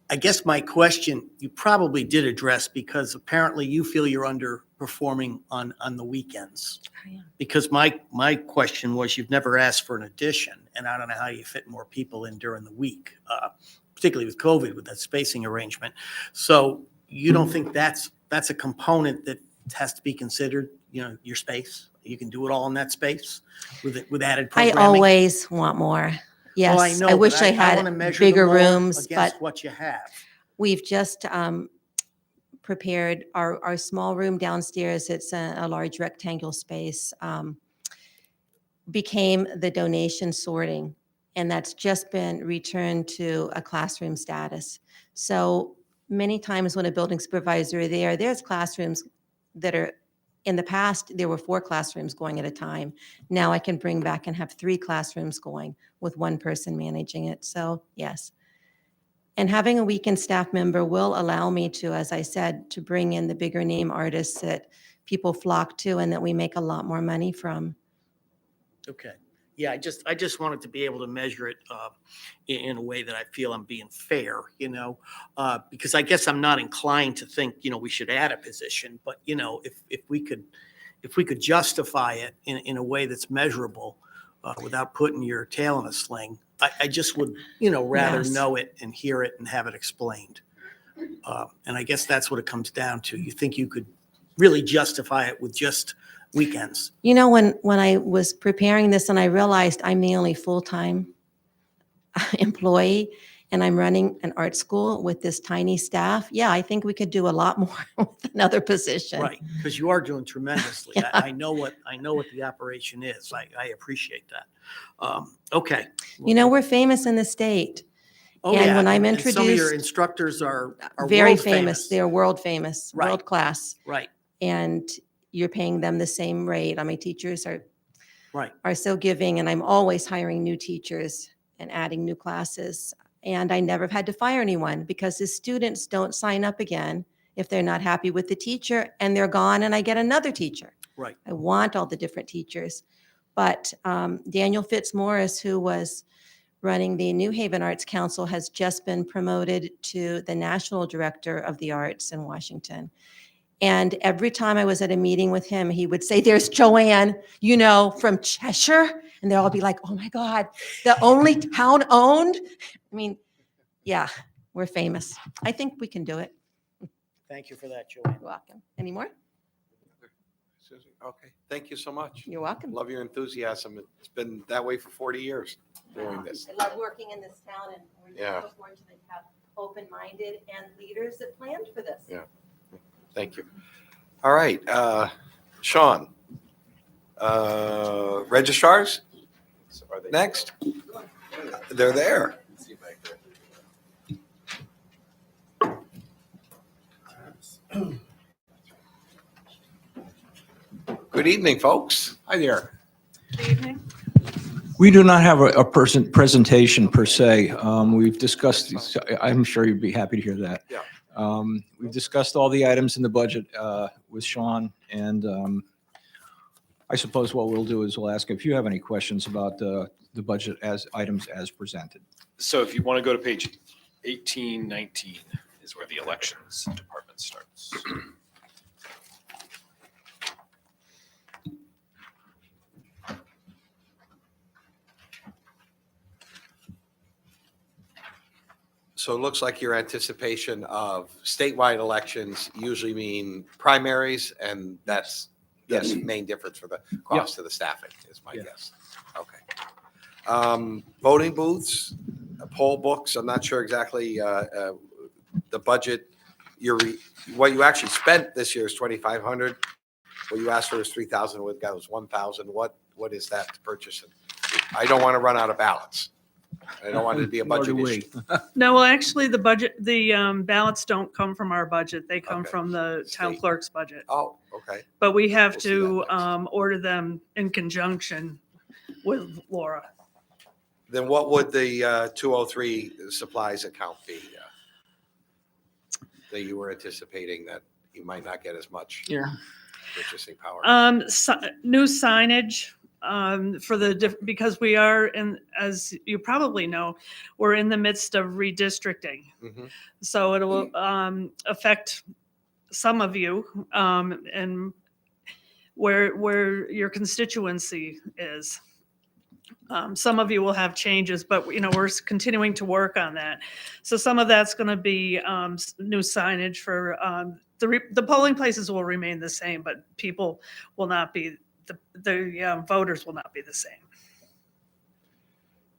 I guess my question, you probably did address, because apparently you feel you're underperforming on the weekends. I am. Because my question was, you've never asked for an addition, and I don't know how you fit more people in during the week, particularly with COVID, with that spacing arrangement. So you don't think that's a component that has to be considered, your space? You can do it all in that space with added I programming? always want more. Well, Yes, know, I wish but I wanna had measure the bigger more rooms, against but what you have. we've just prepared our small room downstairs. It's a large rectangle space. Became the donation sorting, and that's just been returned to a classroom status. So many times when a building supervisor is there's classrooms that are, in the past, there were 4 classrooms going at a time. Now I can bring back and have 3 classrooms going with one person managing it. So yes. And having a weekend staff member will allow me to, as I said, to bring in the bigger name artists that people flock to and that we make a lot more money from. Okay. Yeah, I just wanted to be able to measure it in a way that I feel I'm being fair, because I guess I'm not inclined to think, we should add a position, but if we could justify it in a way that's measurable without putting your tail in a sling, I just would, rather Yes. know it and hear it and have it explained. And I guess that's what it comes down to. You think you could really justify it with just weekends? When I was preparing this and I realized I'm the only full-time employee and I'm running an art school with this tiny staff, yeah, I think we could do a lot more with another position. Right, because you are doing tremendously. Yeah. I know what the operation is. I appreciate that. Okay. We're famous in the state. Oh, and yeah, when I'm and some of your introduced- instructors are Very world famous. They're world famous, Right. world class. Right, And you're paying them the same rate. My teachers right. are so giving, and I'm always hiring new teachers and adding new classes. And I never have had to fire anyone because the students don't sign up again if they're not happy with the teacher and they're gone and I get another teacher. Right. I want all the different teachers. But Daniel Fitzmaurice, who was running the New Haven Arts Council, has just been promoted to the National Director of the Arts in Washington. And every time I was at a meeting with him, he would say, there's Joanne, you know, from Cheshire. And they'll all be like, oh my God, the only town owned. I mean, yeah, we're famous. I think we can do it. Thank you for that, Joanne. You're welcome. Any more? Susie, okay, thank you so much. You're welcome. Love your enthusiasm. It's been that way for 40 years doing this. I love working in this town, and we're Yeah. so fortunate to have open-minded and leaders that planned for this. Yeah. Thank you. All right, Sean. Registrars? Next. They're there. Good evening, folks. Hi there. Good evening. We do not have a presentation per se. We've discussed, I'm sure you'd be happy to hear that. Yeah. We've discussed all the items in the budget with Sean, and I suppose what we'll do is we'll ask if you have any questions about the budget as items as presented. So if you want to go to page 1819 is where the elections department starts. So it looks like your anticipation of statewide elections usually mean primaries, and that's the Yes. main difference for the cost of the staffing, is my guess. Okay. Voting booths, poll books, I'm not sure exactly the budget. What you actually spent this year is 2,500. What you asked for is 3,000, what got was 1,000. What is that to purchase? I don't want to run out of ballots. I don't want it to be a Nor budget do we. issue. No, well, actually, the ballots don't come from our budget. They come Okay. from the town State. clerk's budget. Oh, okay. But we have We'll see to that next. order them in conjunction with Laura. Then what would the 203 supplies account be? That you were anticipating that you might not get as much Yeah. purchasing power? New signage because we are in, as you probably know, we're in the midst of redistricting. Mhm. So it will affect some of you and where your constituency is. Some of you will have changes, but we're continuing to work on that. So some of that's going to be new signage for the polling places will remain the same, but people will not be the voters will not be the same.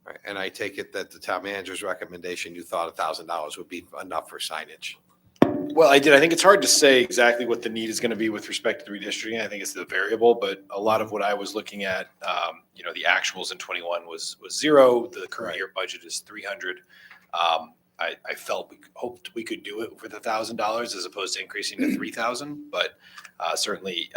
Right, and I take it that the town manager's recommendation, you thought $1,000 would be enough for signage. Well, I did. I think it's hard to say exactly what the need is going to be with respect to the redistricting. I think it's the variable, but a lot of what I was looking at, the actuals in 21 was zero. The current year budget is 300. I felt hoped we could do it with $1,000 as opposed to increasing to 3,000. But certainly,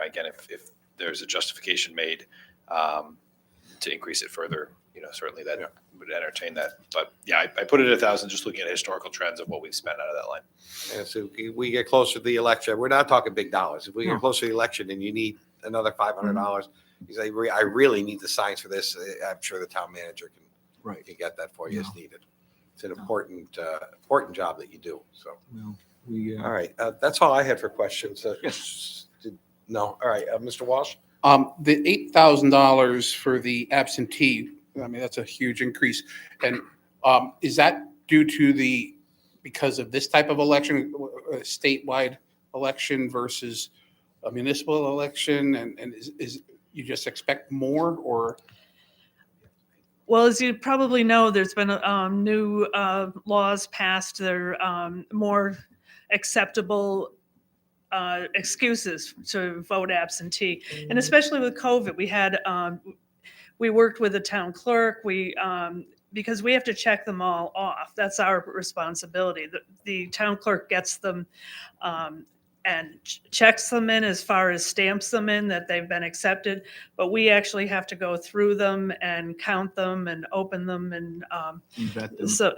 again, if there's a justification made to increase it further, certainly that would entertain that. But yeah, I put it at 1,000, just looking at historical trends of what we've spent out of that line. And so we get closer to the election, we're not talking big dollars. If we get No. closer to the election and you need another $500, you say, I really need the signs for this, I'm sure the town manager can get that for you as needed. It's an important job that you do, so. Well, we, All right, that's all I had for questions. Yes. No, all right, Mr. Walsh? The $8,000 for the absentee, I mean, that's a huge increase. And is that due to because of this type of election, a statewide election versus a municipal election? And is you just expect more, or? Well, as you probably know, there's been new laws passed. They're more acceptable excuses to vote absentee. And especially with COVID, we worked with the town clerk. Because we have to check them all off. That's our responsibility. The town clerk gets them and checks them in as far as stamps them in that they've been accepted. But we actually have to go through them and count them and open them and vet them. so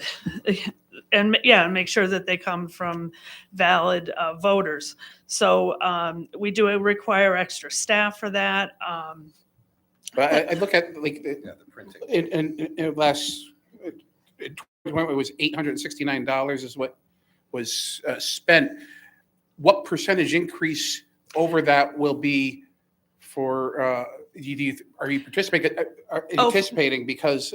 and make sure that they come from valid voters. So we do require extra staff for that. But I look at The printing. in last, it was $869 is what was spent. what percentage increase over that will be for, are you anticipating, because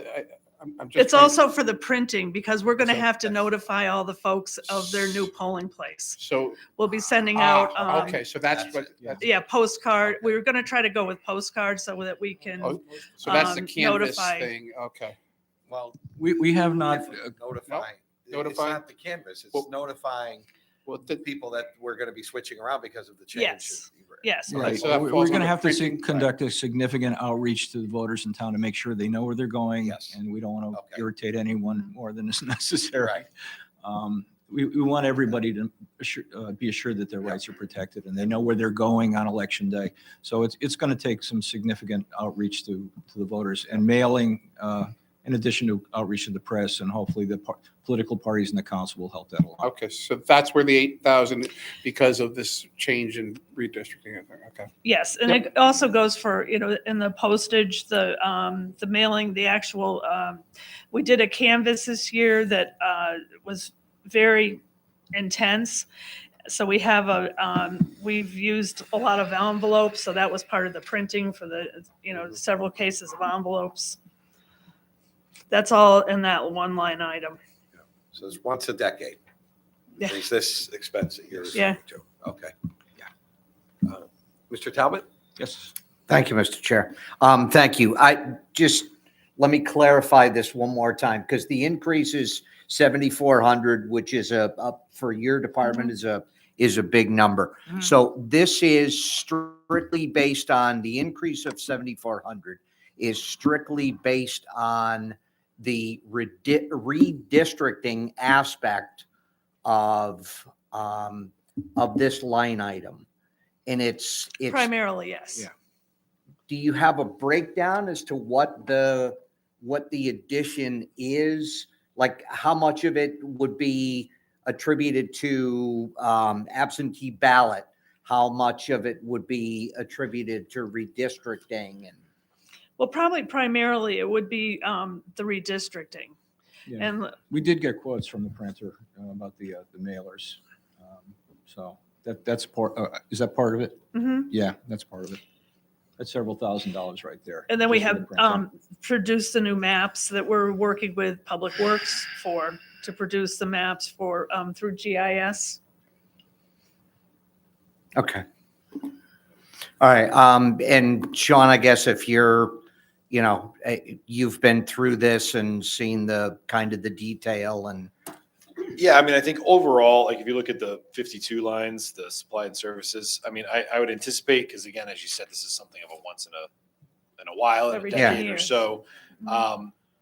I'm just. It's also for the printing, because we're going to have to notify all the folks of their new polling place. So. We'll be sending out, Okay, so that's what. yeah, postcard. We were going to try to go with postcards so that we can So that's the canvas notify. thing, okay. Well, We have not, notifying. It's Notifying? not the canvas, it's Well- notifying the people that we're going to be switching around because of the change. Yes. Yes. Okay, right, so that we're falls going to under have to printing, right. conduct a significant outreach to the voters in town to make sure they know where they're going. Yes. And we don't want to Okay. irritate anyone more than is necessary. Right. We want everybody to be assured that their rights are protected and they know where they're going on election day. So it's going to take some significant outreach to the voters and mailing, in addition to outreach to the press, and hopefully the political parties in the council will help that along. Okay, so that's where the 8,000, because of this change in redistricting, okay. Yes, and it also goes for, in the postage, the mailing, the actual, we did a canvas this year that was very intense. So we have we've used a lot of envelopes, so that was part of the printing for the, several cases of envelopes. That's all in that one line item. So it's once a decade. Yeah. Is this expense that you're Yeah. referring to? Okay, yeah. Mr. Talbot? Yes. Thank you, Mr. Chair. Thank you. Let me clarify this one more time, because the increase is 7,400, which is for your department is a big number. So this is strictly based on the increase of 7,400 is strictly based on the redistricting aspect of this line item. And it's Primarily, yes. Yeah. do you have a breakdown as to what the addition is? Like how much of it would be attributed to absentee ballot? How much of it would be attributed to redistricting? And Well, probably primarily it would be the redistricting. Yeah. And We did get quotes from the printer about the mailers. So that's part, is that part of it? Mhm. Yeah, that's part of it. That's several $1,000s right there. And then we just for have the printing. produced the new maps that we're working with Public Works to produce the maps for through GIS. okay. All right. And Sean, I guess if you've been through this and seen the kind of the detail and. Yeah, I mean, I think overall, like if you look at the 52 lines, the supply and services, I mean, I would anticipate, because again, as you said, this is something of a once in a while, in a Every decade 10 or years. so.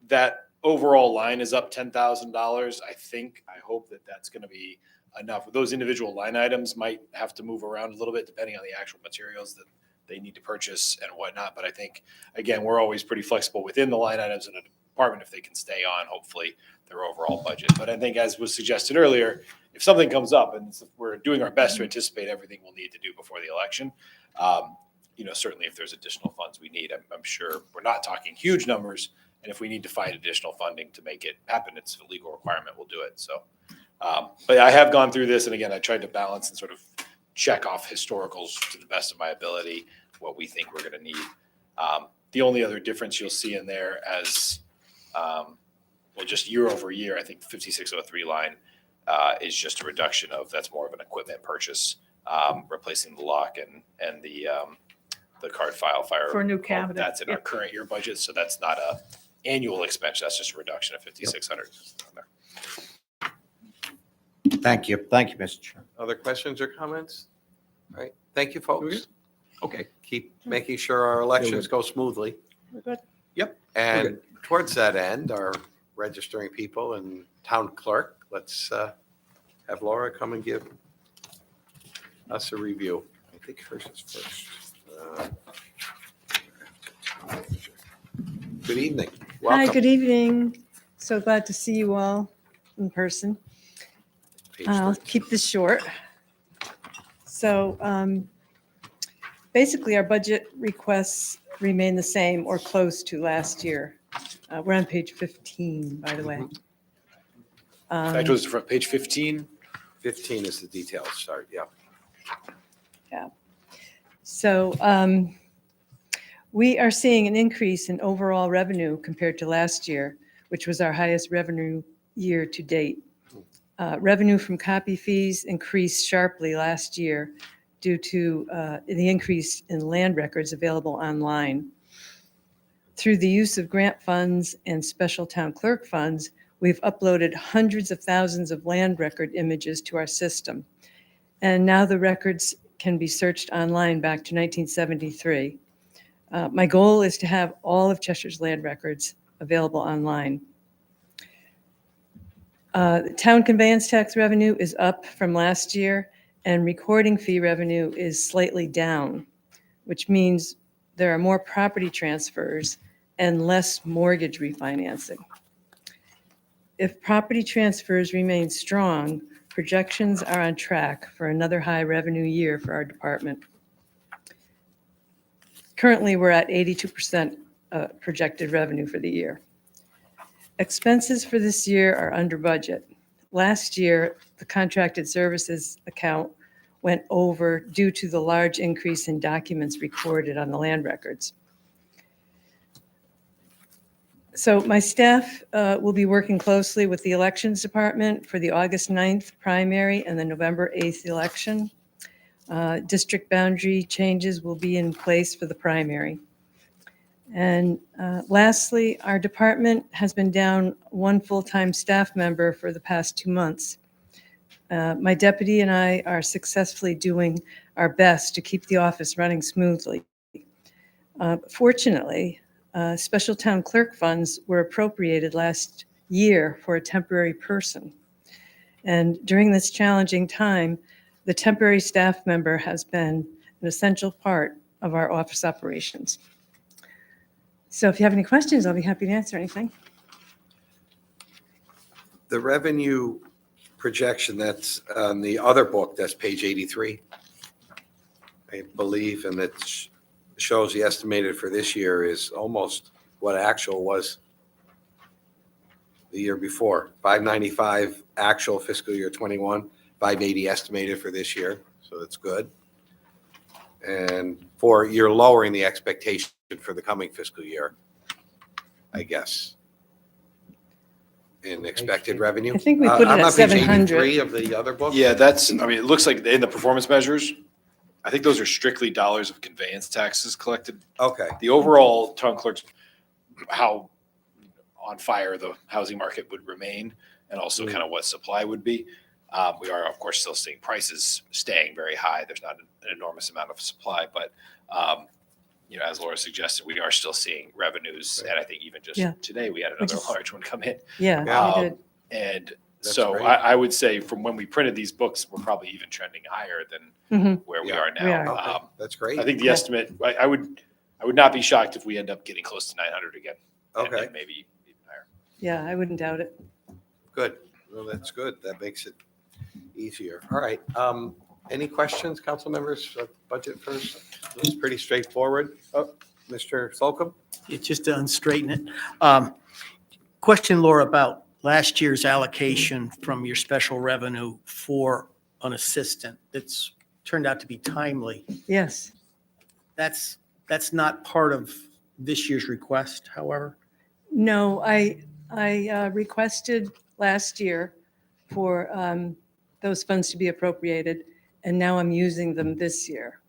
That overall line is up $10,000. I hope that that's going to be enough. Those individual line items might have to move around a little bit depending on the actual materials that they need to purchase and whatnot. But I think, again, we're always pretty flexible within the line items in a department if they can stay on, hopefully, their overall budget. But I think, as was suggested earlier, if something comes up, and we're doing our best to anticipate everything we'll need to do before the election, certainly if there's additional funds we need, I'm sure we're not talking huge numbers. And if we need to find additional funding to make it happen, it's a legal requirement, we'll do it. So, but I have gone through this, and again, I tried to balance and sort of check off historicals to the best of my ability, what we think we're going to need. The only other difference you'll see in there as, just year over year, I think 5603 line is just a reduction that's more of an equipment purchase, replacing the lock and the card file fire. For a new cabinet. That's in our current year budget, so that's not a annual expense. That's just a reduction of 5,600. Thank you. Thank you, Mr. Chair. Other questions or comments? All right, thank you, folks. Okay. Keep making sure our elections go smoothly. We're good. Yep. And towards that end, our registering people and town clerk, let's have Laura come and give us a review. I think hers is first. Good evening. Welcome. Hi, good evening. So glad to see you all in person. Page I'll 13. keep this short. So basically, our budget requests remain the same or close to last year. We're on page 15, by the way. In fact, was it from page 15? 15 is the details start, yeah. Yeah. So we are seeing an increase in overall revenue compared to last year, which was our highest revenue year to date. Revenue from copy fees increased sharply last year due to the increase in land records available online. Through the use of grant funds and special town clerk funds, we've uploaded hundreds of thousands of land record images to our system. And now the records can be searched online back to 1973. My goal is to have all of Cheshire's land records available online. The town conveyance tax revenue is up from last year, and recording fee revenue is slightly down, which means there are more property transfers and less mortgage refinancing. If property transfers remain strong, projections are on track for another high revenue year for our department. Currently, we're at 82% projected revenue for the year. Expenses for this year are under budget. Last year, the contracted services account went over due to the large increase in documents recorded on the land records. So my staff will be working closely with the elections department for the August 9th primary and the November 8th election. District boundary changes will be in place for the primary. And lastly, our department has been down one full-time staff member for the past 2 months. My deputy and I are successfully doing our best to keep the office running smoothly. Fortunately, special town clerk funds were appropriated last year for a temporary person. And during this challenging time, the temporary staff member has been an essential part of our office operations. So if you have any questions, I'll be happy to answer anything. The revenue projection that's on the other book, that's page 83, I believe, and it shows the estimated for this year is almost what actual was the year before. 595 actual fiscal year 21, 580 estimated for this year, so that's good. And you're lowering the expectation for the coming fiscal year, I guess, in expected revenue. I think we put it I'm at on page 700. 83 of the other book. Yeah, that's, I mean, it looks like in the performance measures, I think those are strictly dollars of conveyance taxes collected. Okay. The overall town clerk's, how on fire the housing market would remain, and also kind of what supply would be. We are, of course, still seeing prices staying very high. There's not an enormous amount of supply, but you know, as Laura suggested, we are still seeing revenues, and I think even just today we had another large one come in. Yeah, we did. And That's so great. I would say from when we printed these books, we're probably even trending higher than where we are now. We are. Okay, that's great. I think the estimate, I would not be shocked if we end up getting close to 900 again. and Okay. Maybe even higher. Yeah, I wouldn't doubt it. Good. Well, that's good. That makes it easier. All right. Any questions, council members? Budget first. It's pretty straightforward. Oh, Mr. Slocum? It's just to unstraighten it. Question, Laura, about last year's allocation from your special revenue for an assistant that's turned out to be timely. Yes. That's not part of this year's request, however? No, I requested last year for those funds to be appropriated, and now I'm using them this year.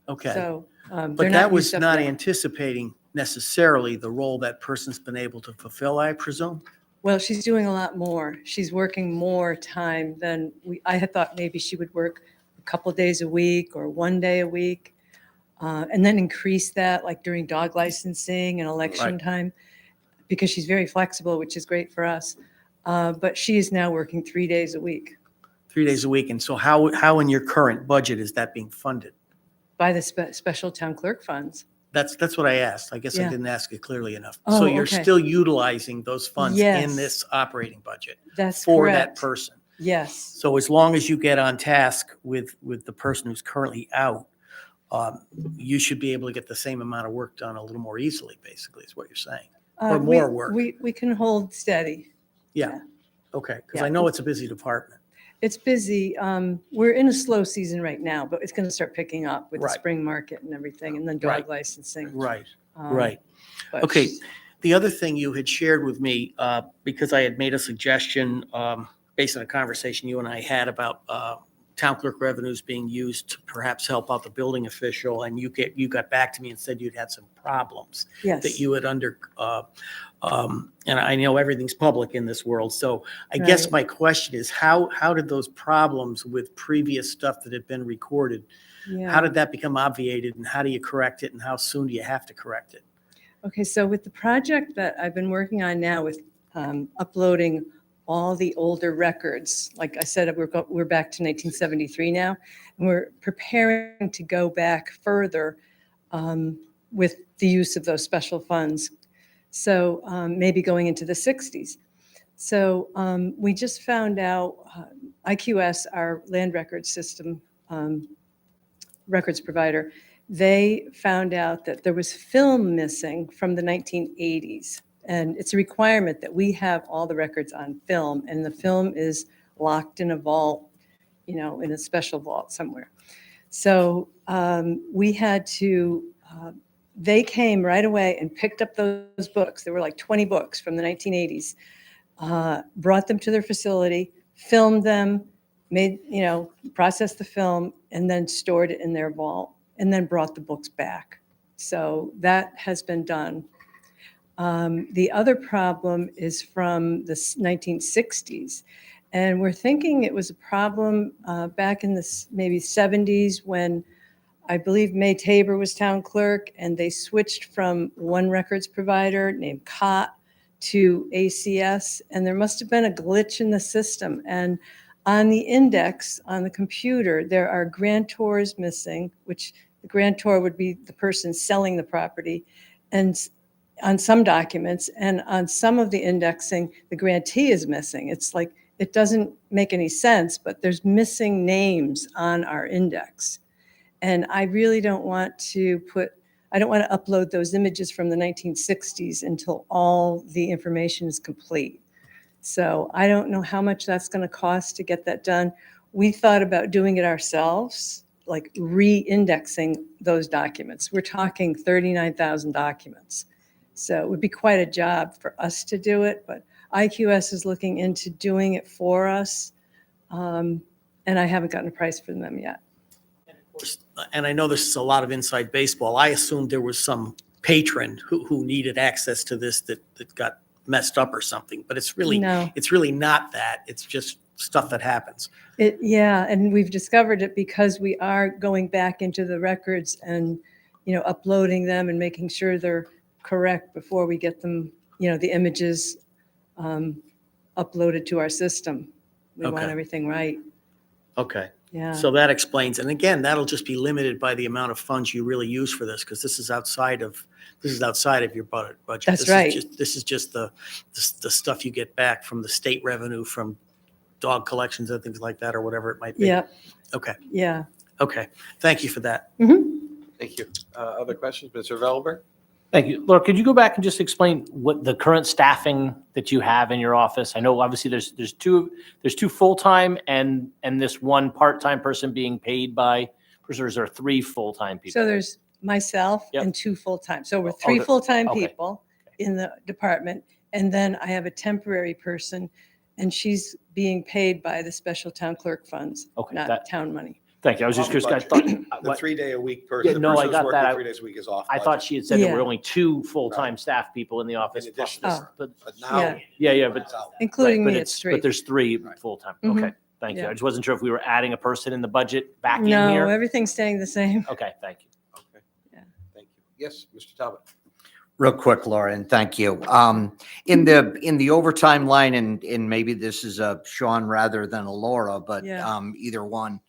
Okay. So they're But that was used up not yet. anticipating necessarily the role that person's been able to fulfill, I presume? Well, she's doing a lot more. She's working more time than I had thought maybe she would work a couple days a week or 1 day a week, and then increase that like during dog licensing and election time, because she's very flexible, which is great for us. But she is now working 3 days a week 3 days a week. And so how in your current budget is that being funded? by the special town clerk funds. That's what I asked. I guess I Yeah. didn't ask it clearly enough. Oh, So you're okay. still utilizing those funds in Yes. this operating budget That's for that correct. person? Yes. So as long as you get on task with the person who's currently out, you should be able to get the same amount of work done a little more easily, basically, is what you're saying. Or We- more work. We can hold steady. Yeah. Okay. Because Yeah. I know it's a busy department. It's busy. We're in a slow season right now, but it's going to start picking up with the Right. spring market and everything, and then Right. dog licensing. Right, Um, right. but- Okay, the other thing you had shared with me, because I had made a suggestion based on a conversation you and I had about town clerk revenues being used to perhaps help out the building official, and you got back to me and said you'd had some problems that Yes. you had and I know everything's public in this world, so I guess Right. my question is, how did those problems with previous stuff that had been recorded, Yeah. how did that become obviated, and how do you correct it, and how soon do you have to correct it? Okay, so with the project that I've been working on now with uploading all the older records, like I said, we're back to 1973 now, and we're preparing to go back further with the use of those special funds. So maybe going into the 60s. So we just found out IQS, our land record system records provider, they found out that there was film missing from the 1980s. And it's a requirement that we have all the records on film, and the film is locked in a vault, in a special vault somewhere. So we had to, they came right away and picked up those books. There were like 20 books from the 1980s, brought them to their facility, filmed them, processed the film, and then stored it in their vault, and then brought the books back. So that has been done. The other problem is from the 1960s. And we're thinking it was a problem back in the maybe 70s when I believe May Tabor was town clerk, and they switched from one records provider named COT to ACS. And there must have been a glitch in the system. And on the index on the computer, there are grantors missing, which the grantor would be the person selling the property. And on some documents, and on some of the indexing, the grantee is missing. It's like, it doesn't make any sense, but there's missing names on our index. And I really don't want to upload those images from the 1960s until all the information is complete. So I don't know how much that's going to cost to get that done. We thought about doing it ourselves, like re-indexing those documents. We're talking 39,000 documents. So it would be quite a job for us to do it, but IQS is looking into doing it for us. And I haven't gotten a price from them yet. And I know this is a lot of inside baseball. I assumed there was some patron who needed access to this that got messed up or something, but it's really No. not that. It's just stuff that happens. Yeah, and we've discovered it because we are going back into the records and, uploading them and making sure they're correct before we get them, the images uploaded to our system. We want Okay. everything right. Okay. Yeah. So that explains, and again, that'll just be limited by the amount of funds you really use for this, because this is outside of your budget. That's right. This is just the stuff you get back from the state revenue from dog collections and things like that, or whatever it might be. Yep. Okay. Yeah. Okay. Thank you for that. Thank you. Other questions, Mr. Velber? Thank you. Laura, could you go back and just explain what the current staffing that you have in your office? I know obviously there's two full-time and this one part-time person being paid by, or is there three full-time people? So there's myself Yep. and two full-time. So we're three there- full-time okay. people in the department. And then I have a temporary person, and she's being paid by the special town clerk funds, Okay, not town money. Thank you. I was just curious. I The thought, 3-day-a-week Yeah, person, the no, I person who's got working that. 3 days a week is off. I thought budget. she had said there were Yeah. only two full-time staff people in the office. In plus addition, this, Oh. but But now. Yeah. but Including right, me, but it's three. But there's three Right. full-time. Mhm. Okay, thank you. Yeah. I just wasn't sure if we were adding a person in the budget back in No, here. everything's staying the same. Okay, thank you. Okay. Yeah. Thank you. Yes, Mr. Talbot. Real quick, Laura, and thank you. In the overtime line, and maybe this is a Sean rather than a Laura, but Yeah. either one.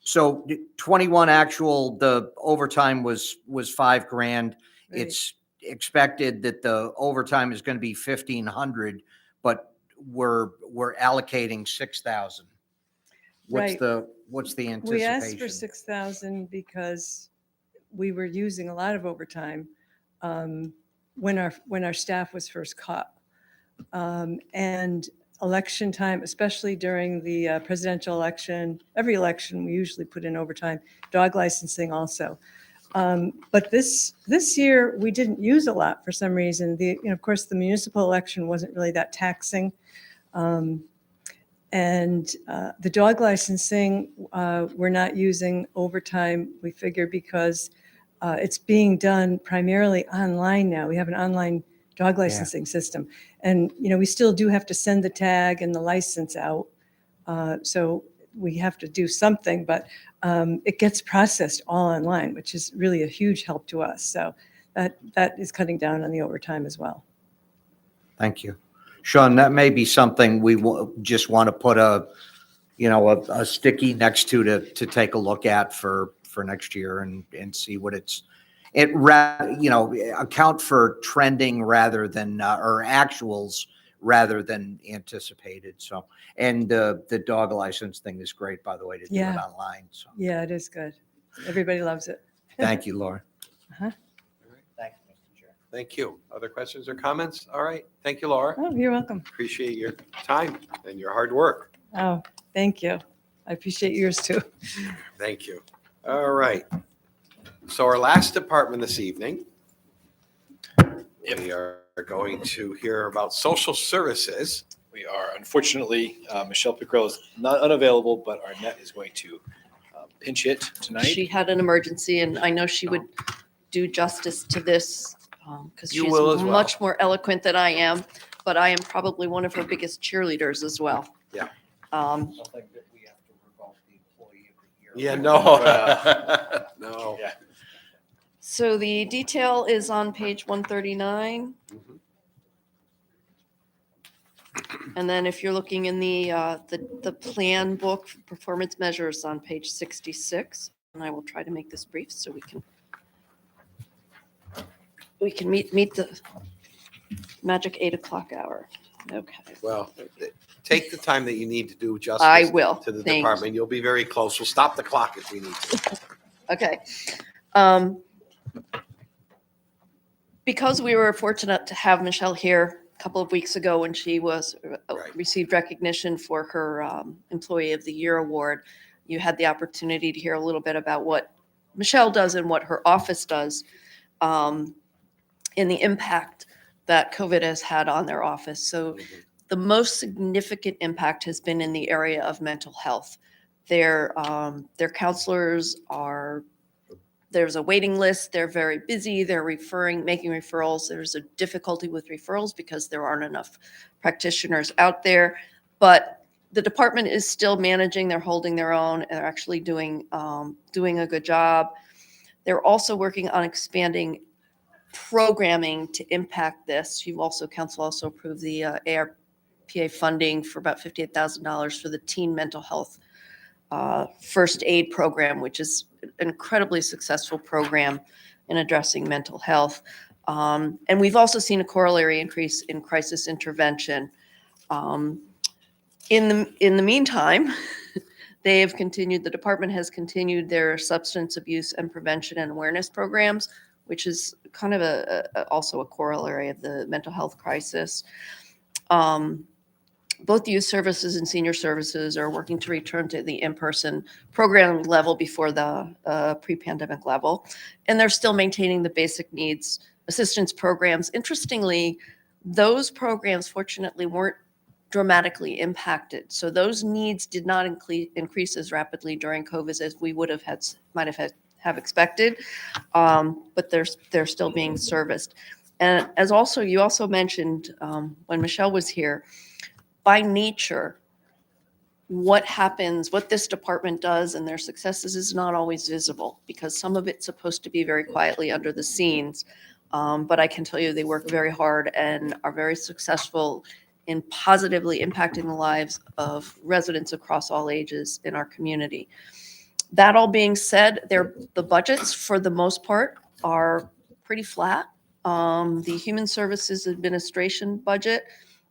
So 21 actual, the overtime was $5,000. Right. It's expected that the overtime is going to be 1,500, but we're allocating 6,000. Right. What's the anticipation? We asked for 6,000 because we were using a lot of overtime when our staff was first caught. And election time, especially during the presidential election. Every election, we usually put in overtime, dog licensing also. But this year, we didn't use a lot for some reason. Of course, the municipal election wasn't really that taxing. And the dog licensing, we're not using overtime, we figure, because it's being done primarily online now. We have an online dog licensing system. And, we still do have to send the tag and the license out. So we have to do something, but it gets processed all online, which is really a huge help to us. So that is cutting down on the overtime as well. Thank you. Sean, that may be something we just want to put a sticky next to take a look at for next year and see what account for trending rather than, or actuals rather than anticipated. So, and the dog license thing is great, by the way, to do it online. So Yeah, it is good. Everybody loves it. thank you, Laura. Uh-huh. Thank you, Mr. Chair. Thank you. Other questions or comments? All right. Thank you, Laura. Oh, you're welcome. Appreciate your time and your hard work. Oh, thank you. I appreciate yours too. Thank you. All right. So our last department this evening, we are going to hear about social services. We are, unfortunately, Michelle Pickrell is not unavailable, but Arnett is going to pinch hit tonight. She had an emergency, and I know she would do justice to this because You she's will as well. much more eloquent than I am, but I am probably one of her biggest cheerleaders as well. Yeah. Yeah, no. No. Yeah. So the detail is on page 139. And then if you're looking in the plan book, performance measures on page 66, and I will try to make this brief so we can meet the magic 8 o'clock hour. Okay. Well, take the time that you need to do justice I will. to the Thank you. department. You'll be very close. We'll stop the clock if we need to. Okay. Because we were fortunate to have Michelle here a couple of weeks ago when she was received recognition for her Employee of the Year award, you had the opportunity to hear a little bit about what Michelle does and what her office does in the impact that COVID has had on their office. So the most significant impact has been in the area of mental health. Their counselors there's a waiting list. They're very busy. They're making referrals. There's a difficulty with referrals because there aren't enough practitioners out there. But the department is still managing. They're holding their own. And they're actually doing a good job. They're also working on expanding programming to impact this. Council also approved the ARPA funding for about $58,000 for the teen mental health first aid program, which is an incredibly successful program in addressing mental health. And we've also seen a corollary increase in crisis intervention. In the meantime, the department has continued their substance abuse and prevention and awareness programs, which is kind of also a corollary of the mental health crisis. Both youth services and senior services are working to return to the in-person program level before the pre-pandemic level. And they're still maintaining the basic needs assistance programs. Interestingly, those programs fortunately weren't dramatically impacted. So those needs did not increase as rapidly during COVID as we might have expected, but they're still being serviced. And you also mentioned when Michelle was here, by nature, what this department does and their successes is not always visible because some of it's supposed to be very quietly under the scenes. But I can tell you they work very hard and are very successful in positively impacting the lives of residents across all ages in our community. That all being said, the budgets for the most part are pretty flat. The Human Services Administration budget,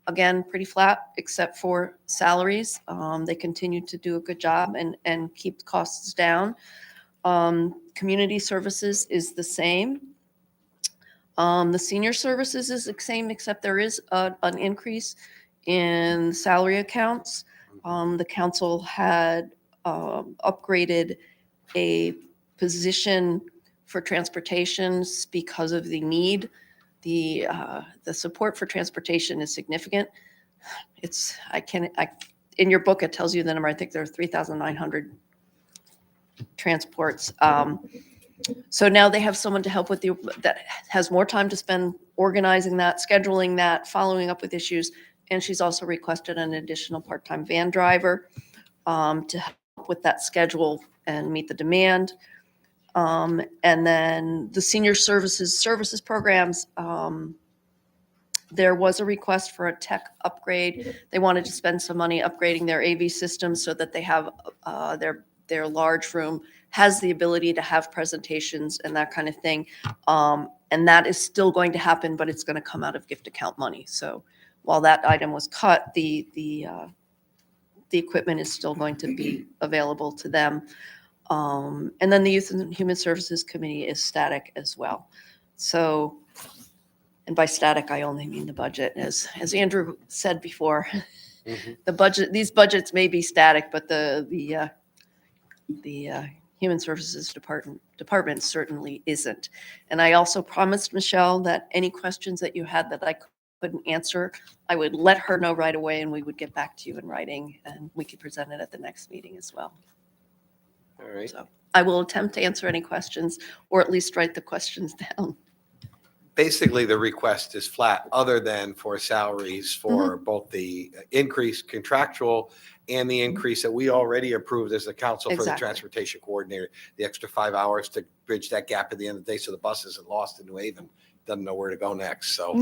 again, pretty flat, except for salaries. They continue to do a good job and keep costs down. Community services is the same. The senior services is the same, except there is an increase in salary accounts. The council had upgraded a position for transportation because of the need. The support for transportation is significant. In your book, it tells you the number. I think there are 3,900 transports. So now they have someone to help with that has more time to spend organizing that, scheduling that, following up with issues. And she's also requested an additional part-time van driver to help with that schedule and meet the demand. And then the senior services programs, there was a request for a tech upgrade. They wanted to spend some money upgrading their AV systems so that they have their large room has the ability to have presentations and that kind of thing. And that is still going to happen, but it's going to come out of gift account money. So while that item was cut, the equipment is still going to be available to them. And then the Youth and Human Services Committee is static as well. So, and by static, I only mean the budget. As Andrew said before, the budget, these budgets may be static, but the Human Services Department certainly isn't. And I also promised Michelle that any questions that you had that I couldn't answer, I would let her know right away and we would get back to you in writing and we could present it at the next meeting as well. All right. So I will attempt to answer any questions or at least write the questions down. Basically, the request is flat, other than for salaries for both the increased contractual and the increase that we already approved as the council for the Exactly. transportation coordinator, the extra 5 hours to bridge that gap at the end of the day so the bus isn't lost in New Haven, doesn't know where to go next. So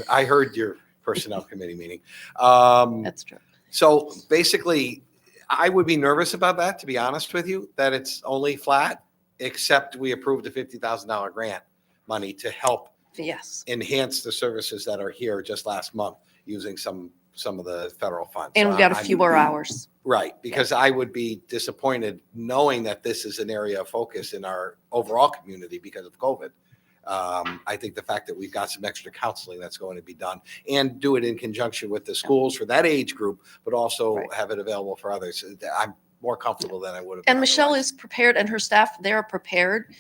I heard your personnel committee meeting. That's true. So basically, I would be nervous about that, to be honest with you, that it's only flat, except we approved a $50,000 grant money to help Yes. enhance the services that are here just last month using some of the federal funds. And So we got a I'm- few more hours. Right, because I would be disappointed knowing that this is an area of focus in our overall community because of COVID. I think the fact that we've got some extra counseling that's going to be done and do it in conjunction with the schools for that age group, but also have it available for others. I'm more comfortable than I would have. And Michelle is prepared and her staff, they're prepared.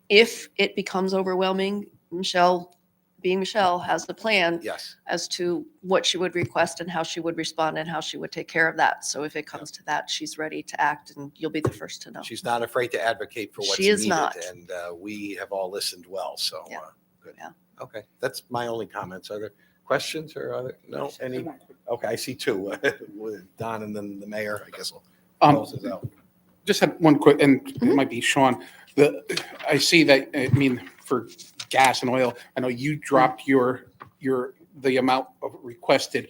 If it becomes overwhelming, Michelle, being Michelle, has the plan Yes. as to what she would request and how she would respond and how she would take care of that. So if it comes to that, she's ready to act and you'll be the first to know. She's not afraid to advocate for what's She is needed, not. and we have all listened well. So good. Yeah. Okay, that's my only comments. Are there questions or other? No, any? Okay, I see two. With Don and then the mayor. I guess we'll close this out. Just had one quick, and it might be Sean. I see that, I mean, for gas and oil, I know you dropped the amount of requested.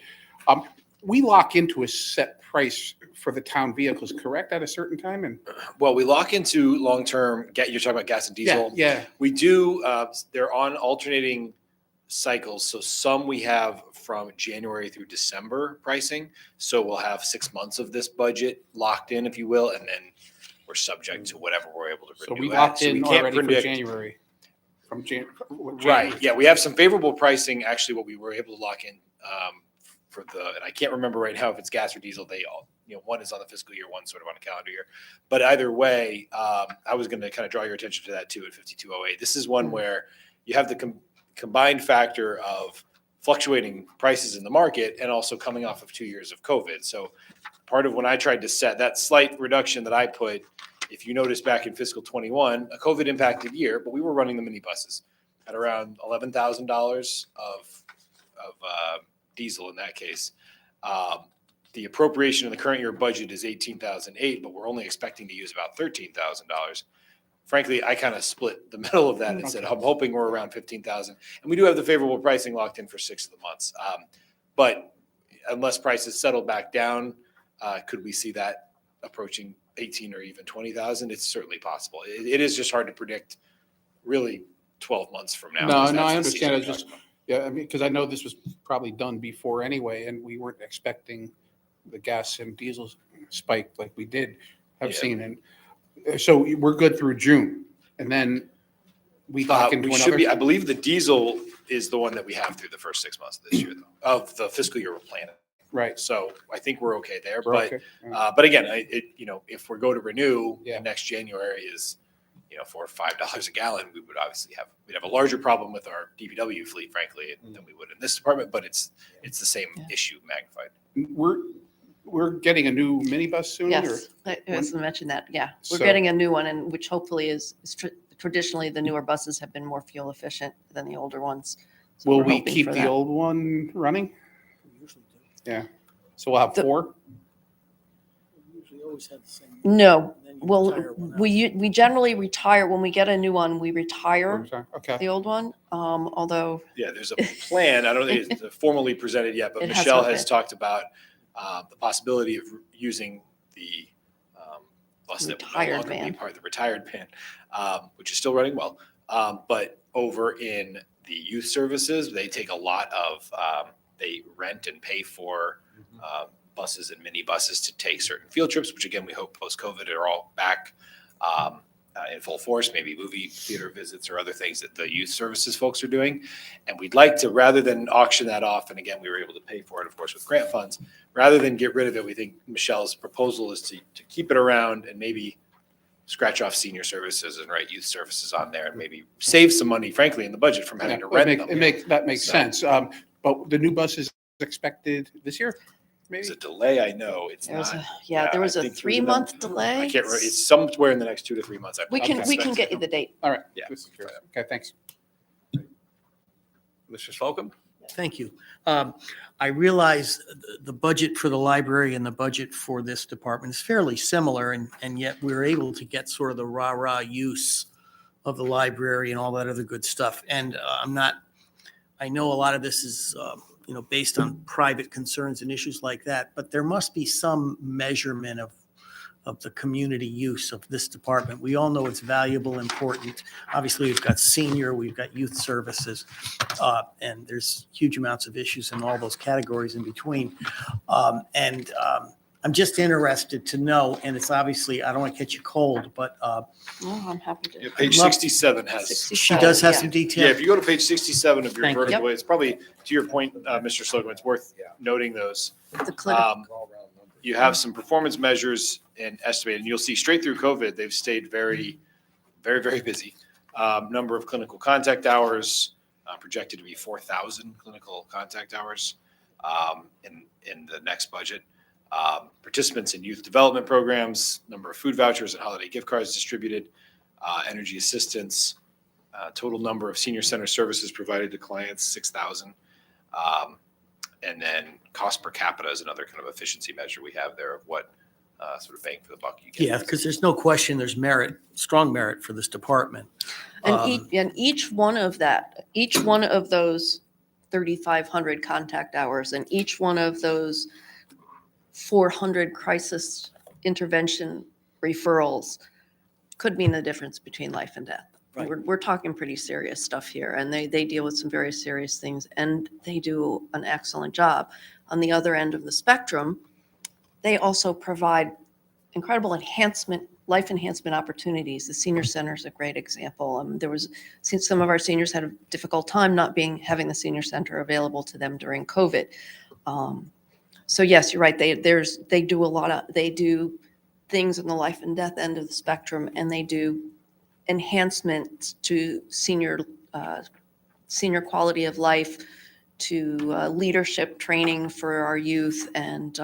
We lock into a set price for the town vehicles, correct, at a certain time? And Well, we lock into long-term, you're talking about gas and diesel. Yeah. We do, they're on alternating cycles. So some we have from January through December pricing. So we'll have 6 months of this budget locked in, if you will, and then we're subject to whatever we're able to So renew we at. locked So we in can't already for predict- January. Right, yeah, we have some favorable pricing, actually, what we were able to lock in for and I can't remember right now if it's gas or diesel, they all, one is on the fiscal year, one sort of on a calendar year. But either way, I was gonna kind of draw your attention to that too at 5208. This is one where you have the combined factor of fluctuating prices in the market and also coming off of 2 years of COVID. So part of when I tried to set that slight reduction that I put, if you notice back in fiscal 21, a COVID impacted year, but we were running the minibuses at around $11,000 of diesel in that case. The appropriation in the current year budget is $18,008, but we're only expecting to use about $13,000. Frankly, I kind of split the middle of that and said, I'm hoping we're around 15,000. And we do have the favorable pricing locked in for 6 of the months. But unless prices settle back down, could we see that approaching 18 or even 20,000? It's certainly possible. It is just hard to predict really 12 months from now. No, I understand. I just, yeah, I mean, because I know this was probably done before anyway, and we weren't expecting the gas and diesel spike like we have seen. And so we're good through June, and then we lock into We another. should be, I believe the diesel is the one that we have through the first 6 months of this year, though, of the fiscal year we're planning. Right. So I think we're okay there. We're But okay. but again, if we're go to renew, Yeah. next January is $4 or $5 a gallon, we'd have a larger problem with our DPW fleet, frankly, than we would in this department. But it's the same issue magnified. We're getting a new minibus soon? Yes, or I was when? to mention that. Yeah, we're So- getting a new one, and which hopefully is traditionally the newer buses have been more fuel efficient than the older ones. So Will we're we hoping keep for the that. old one running? Yeah. So we'll have The- 4? Usually always have the same. No, And then you well, retire one out. we generally retire when we get a new one. We retire Okay. the old one. Although Yeah, there's a plan. I don't think it's formally presented yet, but It has Michelle not has been. talked about the possibility of using the bus that will no Retired longer be van. part of the retired van, which is still running well. But over in the youth services, they take a lot of, they rent and pay for buses and minibuses to take certain field trips, which again, we hope post-COVID are all back in full force, maybe movie theater visits or other things that the youth services folks are doing. And we'd like to, rather than auction that off, and again, we were able to pay for it, of course, with grant funds, rather than get rid of it, we think Michelle's proposal is to keep it around and maybe scratch off senior services and write youth services on there and maybe save some money, frankly, in the budget from having to rent them. That makes So- sense. But the new bus is expected this year, There's maybe? a delay, I know. It's there was not. there was I a think 3-month delay. I can't remember. It's somewhere in the next 2 to 3 months. We can get you the date. All right. Yeah. Okay, thanks. Mr. Slocum? Thank you. I realize the budget for the library and the budget for this department is fairly similar, and yet we're able to get sort of the rah-rah use of the library and all that other good stuff. And I know a lot of this is, based on private concerns and issues like that, but there must be some measurement of the community use of this department. We all know it's valuable, important. Obviously, we've got senior, we've got youth services, and there's huge amounts of issues in all those categories in between. I'm just interested to know, and it's obviously, I don't want to catch you cold, but I'm happy to. Yeah, page I'd love- 67 has. 67, she does have yeah. some Yeah, detail. if you go to page 67 of your Thank you. vertical Yep. way, it's probably, to your point, Mr. Slocum, it's worth noting those. The clinical. You have some performance measures and estimated, and you'll see straight through COVID, they've stayed very, very, very busy. Number of clinical contact hours projected to be 4,000 clinical contact hours in the next budget. Participants in youth development programs, number of food vouchers and holiday gift cards distributed, energy assistance, total number of senior center services provided to clients, 6,000. And then cost per capita is another kind of efficiency measure we have there of what sort of bang for the buck you get. Yeah, because there's no question there's merit, strong merit for this department. And each one of those 3,500 contact hours and each one of those 400 crisis intervention referrals could mean the difference between life and death. Right. We're talking pretty serious stuff here, and they deal with some very serious things, and they do an excellent job. On the other end of the spectrum, they also provide incredible life enhancement opportunities. The senior center is a great example. Since some of our seniors had a difficult time having the senior center available to them during COVID. So yes, you're right. They do things in the life and death end of the spectrum, and they do enhancements to senior quality of life, to leadership training for our youth, and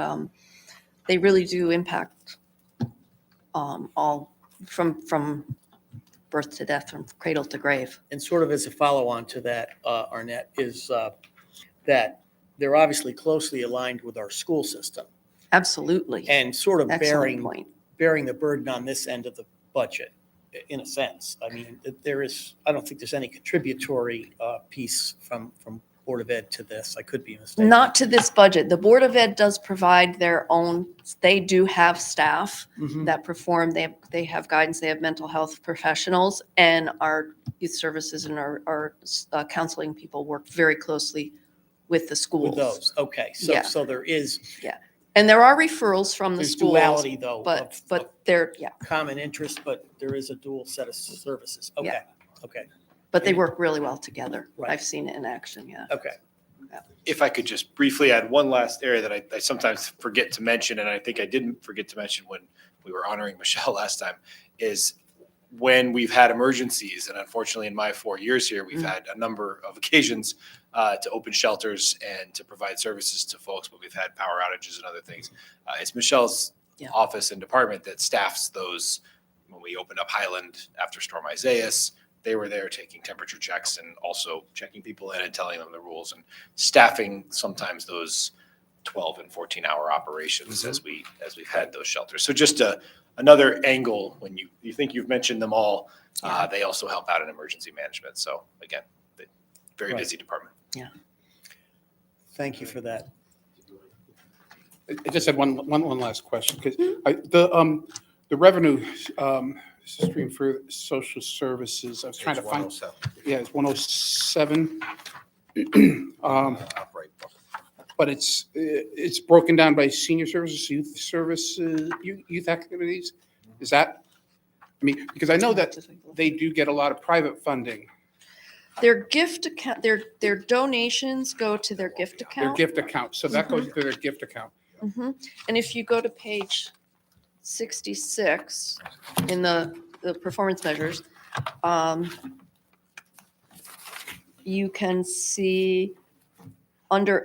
they really do impact all from birth to death, from cradle to grave. And sort of as a follow-on to that, Arnett, is that they're obviously closely aligned with our school system Absolutely. and sort of Excellent point. bearing the burden on this end of the budget, in a sense. I mean, I don't think there's any contributory piece from Board of Ed to this. I could be mistaken. Not to this budget. The Board of Ed does provide their own, they do have staff Mhm. that perform, they have guidance, they have mental health professionals, and our youth services and our counseling people work very closely with the schools. With those, okay. Yeah. So there is, And there are referrals from the there's schools. duality though. But of they're, common interest, but there is a dual set of services. Okay, Yeah. okay, but they work really well together. Right. I've seen it in action, yeah. okay. If I could just briefly add one last area that I sometimes forget to mention, and I think I didn't forget to mention when we were honoring Michelle last time, is when we've had emergencies, and unfortunately in my 4 years here, we've had a number of occasions to open shelters and to provide services to folks, but we've had power outages and other things. It's Michelle's office and department that staffs those. When we opened up Highland after Storm Isaias, they were there taking temperature checks and also checking people in and telling them the rules and staffing sometimes those 12 and 14-hour operations as we've had those shelters. So just another angle when you think you've mentioned them all, they also help out in emergency management. So again, very busy department. Yeah. Thank you for that. I just had one last question, because the revenue stream for social services, I was trying to find. 107. Yeah, it's 107. Upright. But it's broken down by senior services, youth services, youth activities. Is that, I mean, because I know that they do get a lot of private funding. Their gift account, their donations go to their gift Their account. gift account, so that goes into their gift account. Mhm. And if you go to page 66 in the performance measures, you can see under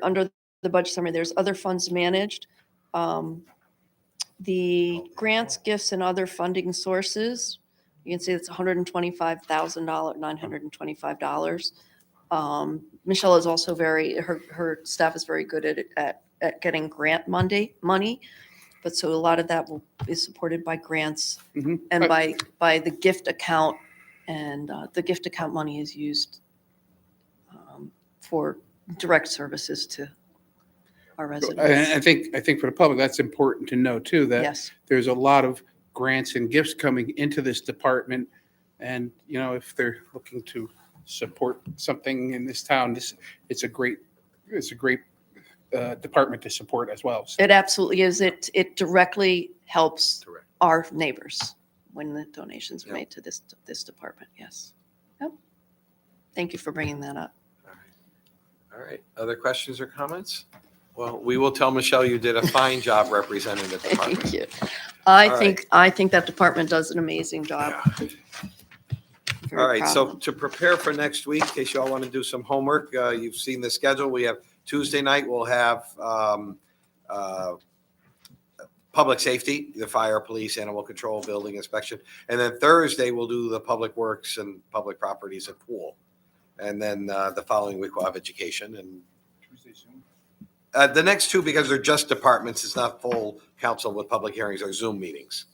the budget summary, there's other funds managed. The grants, gifts, and other funding sources, you can see it's $125,000, $925. Michelle is also her staff is very good at getting grant money, but so a lot of that is supported by grants and by the gift account, and the gift account money is used for direct services to our residents. I think for the public, that's important to know too, that Yes. there's a lot of grants and gifts coming into this department. And, if they're looking to support something in this town, it's a great department to support as well. So- It absolutely is. It directly helps our neighbors when the donations are made to this department. Yes. Yep. Thank you for bringing that up. All right. Other questions or comments? Well, we will tell Michelle you did a fine job representing the department. Thank you. All I think that department does an amazing job. Very All right, proud so of them. to prepare for next week, in case you all want to do some homework, you've seen the schedule. We have Tuesday night, we'll have public safety, the fire, police, animal control, building inspection. And then Thursday, we'll do the public works and public properties and pool. And then the following week, we'll have education. And the next two, because they're just departments, it's not full council with public hearings, are Zoom meetings.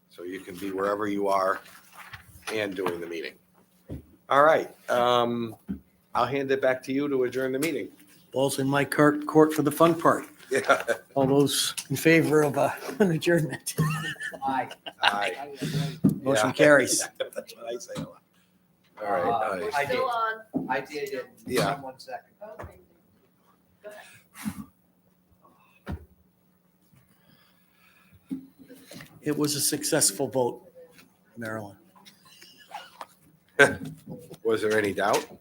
So you can be wherever you are and doing the meeting. All right. I'll hand it back to you to adjourn the meeting. Ball's in my court for the fun part. Yeah. All those in favor of an adjournment? Aye. Aye. Motion Yeah. carries. That's what I say a lot. All right. I did. on. I did it. Yeah. 1 second. It was a successful vote, Marilyn. Was there any doubt?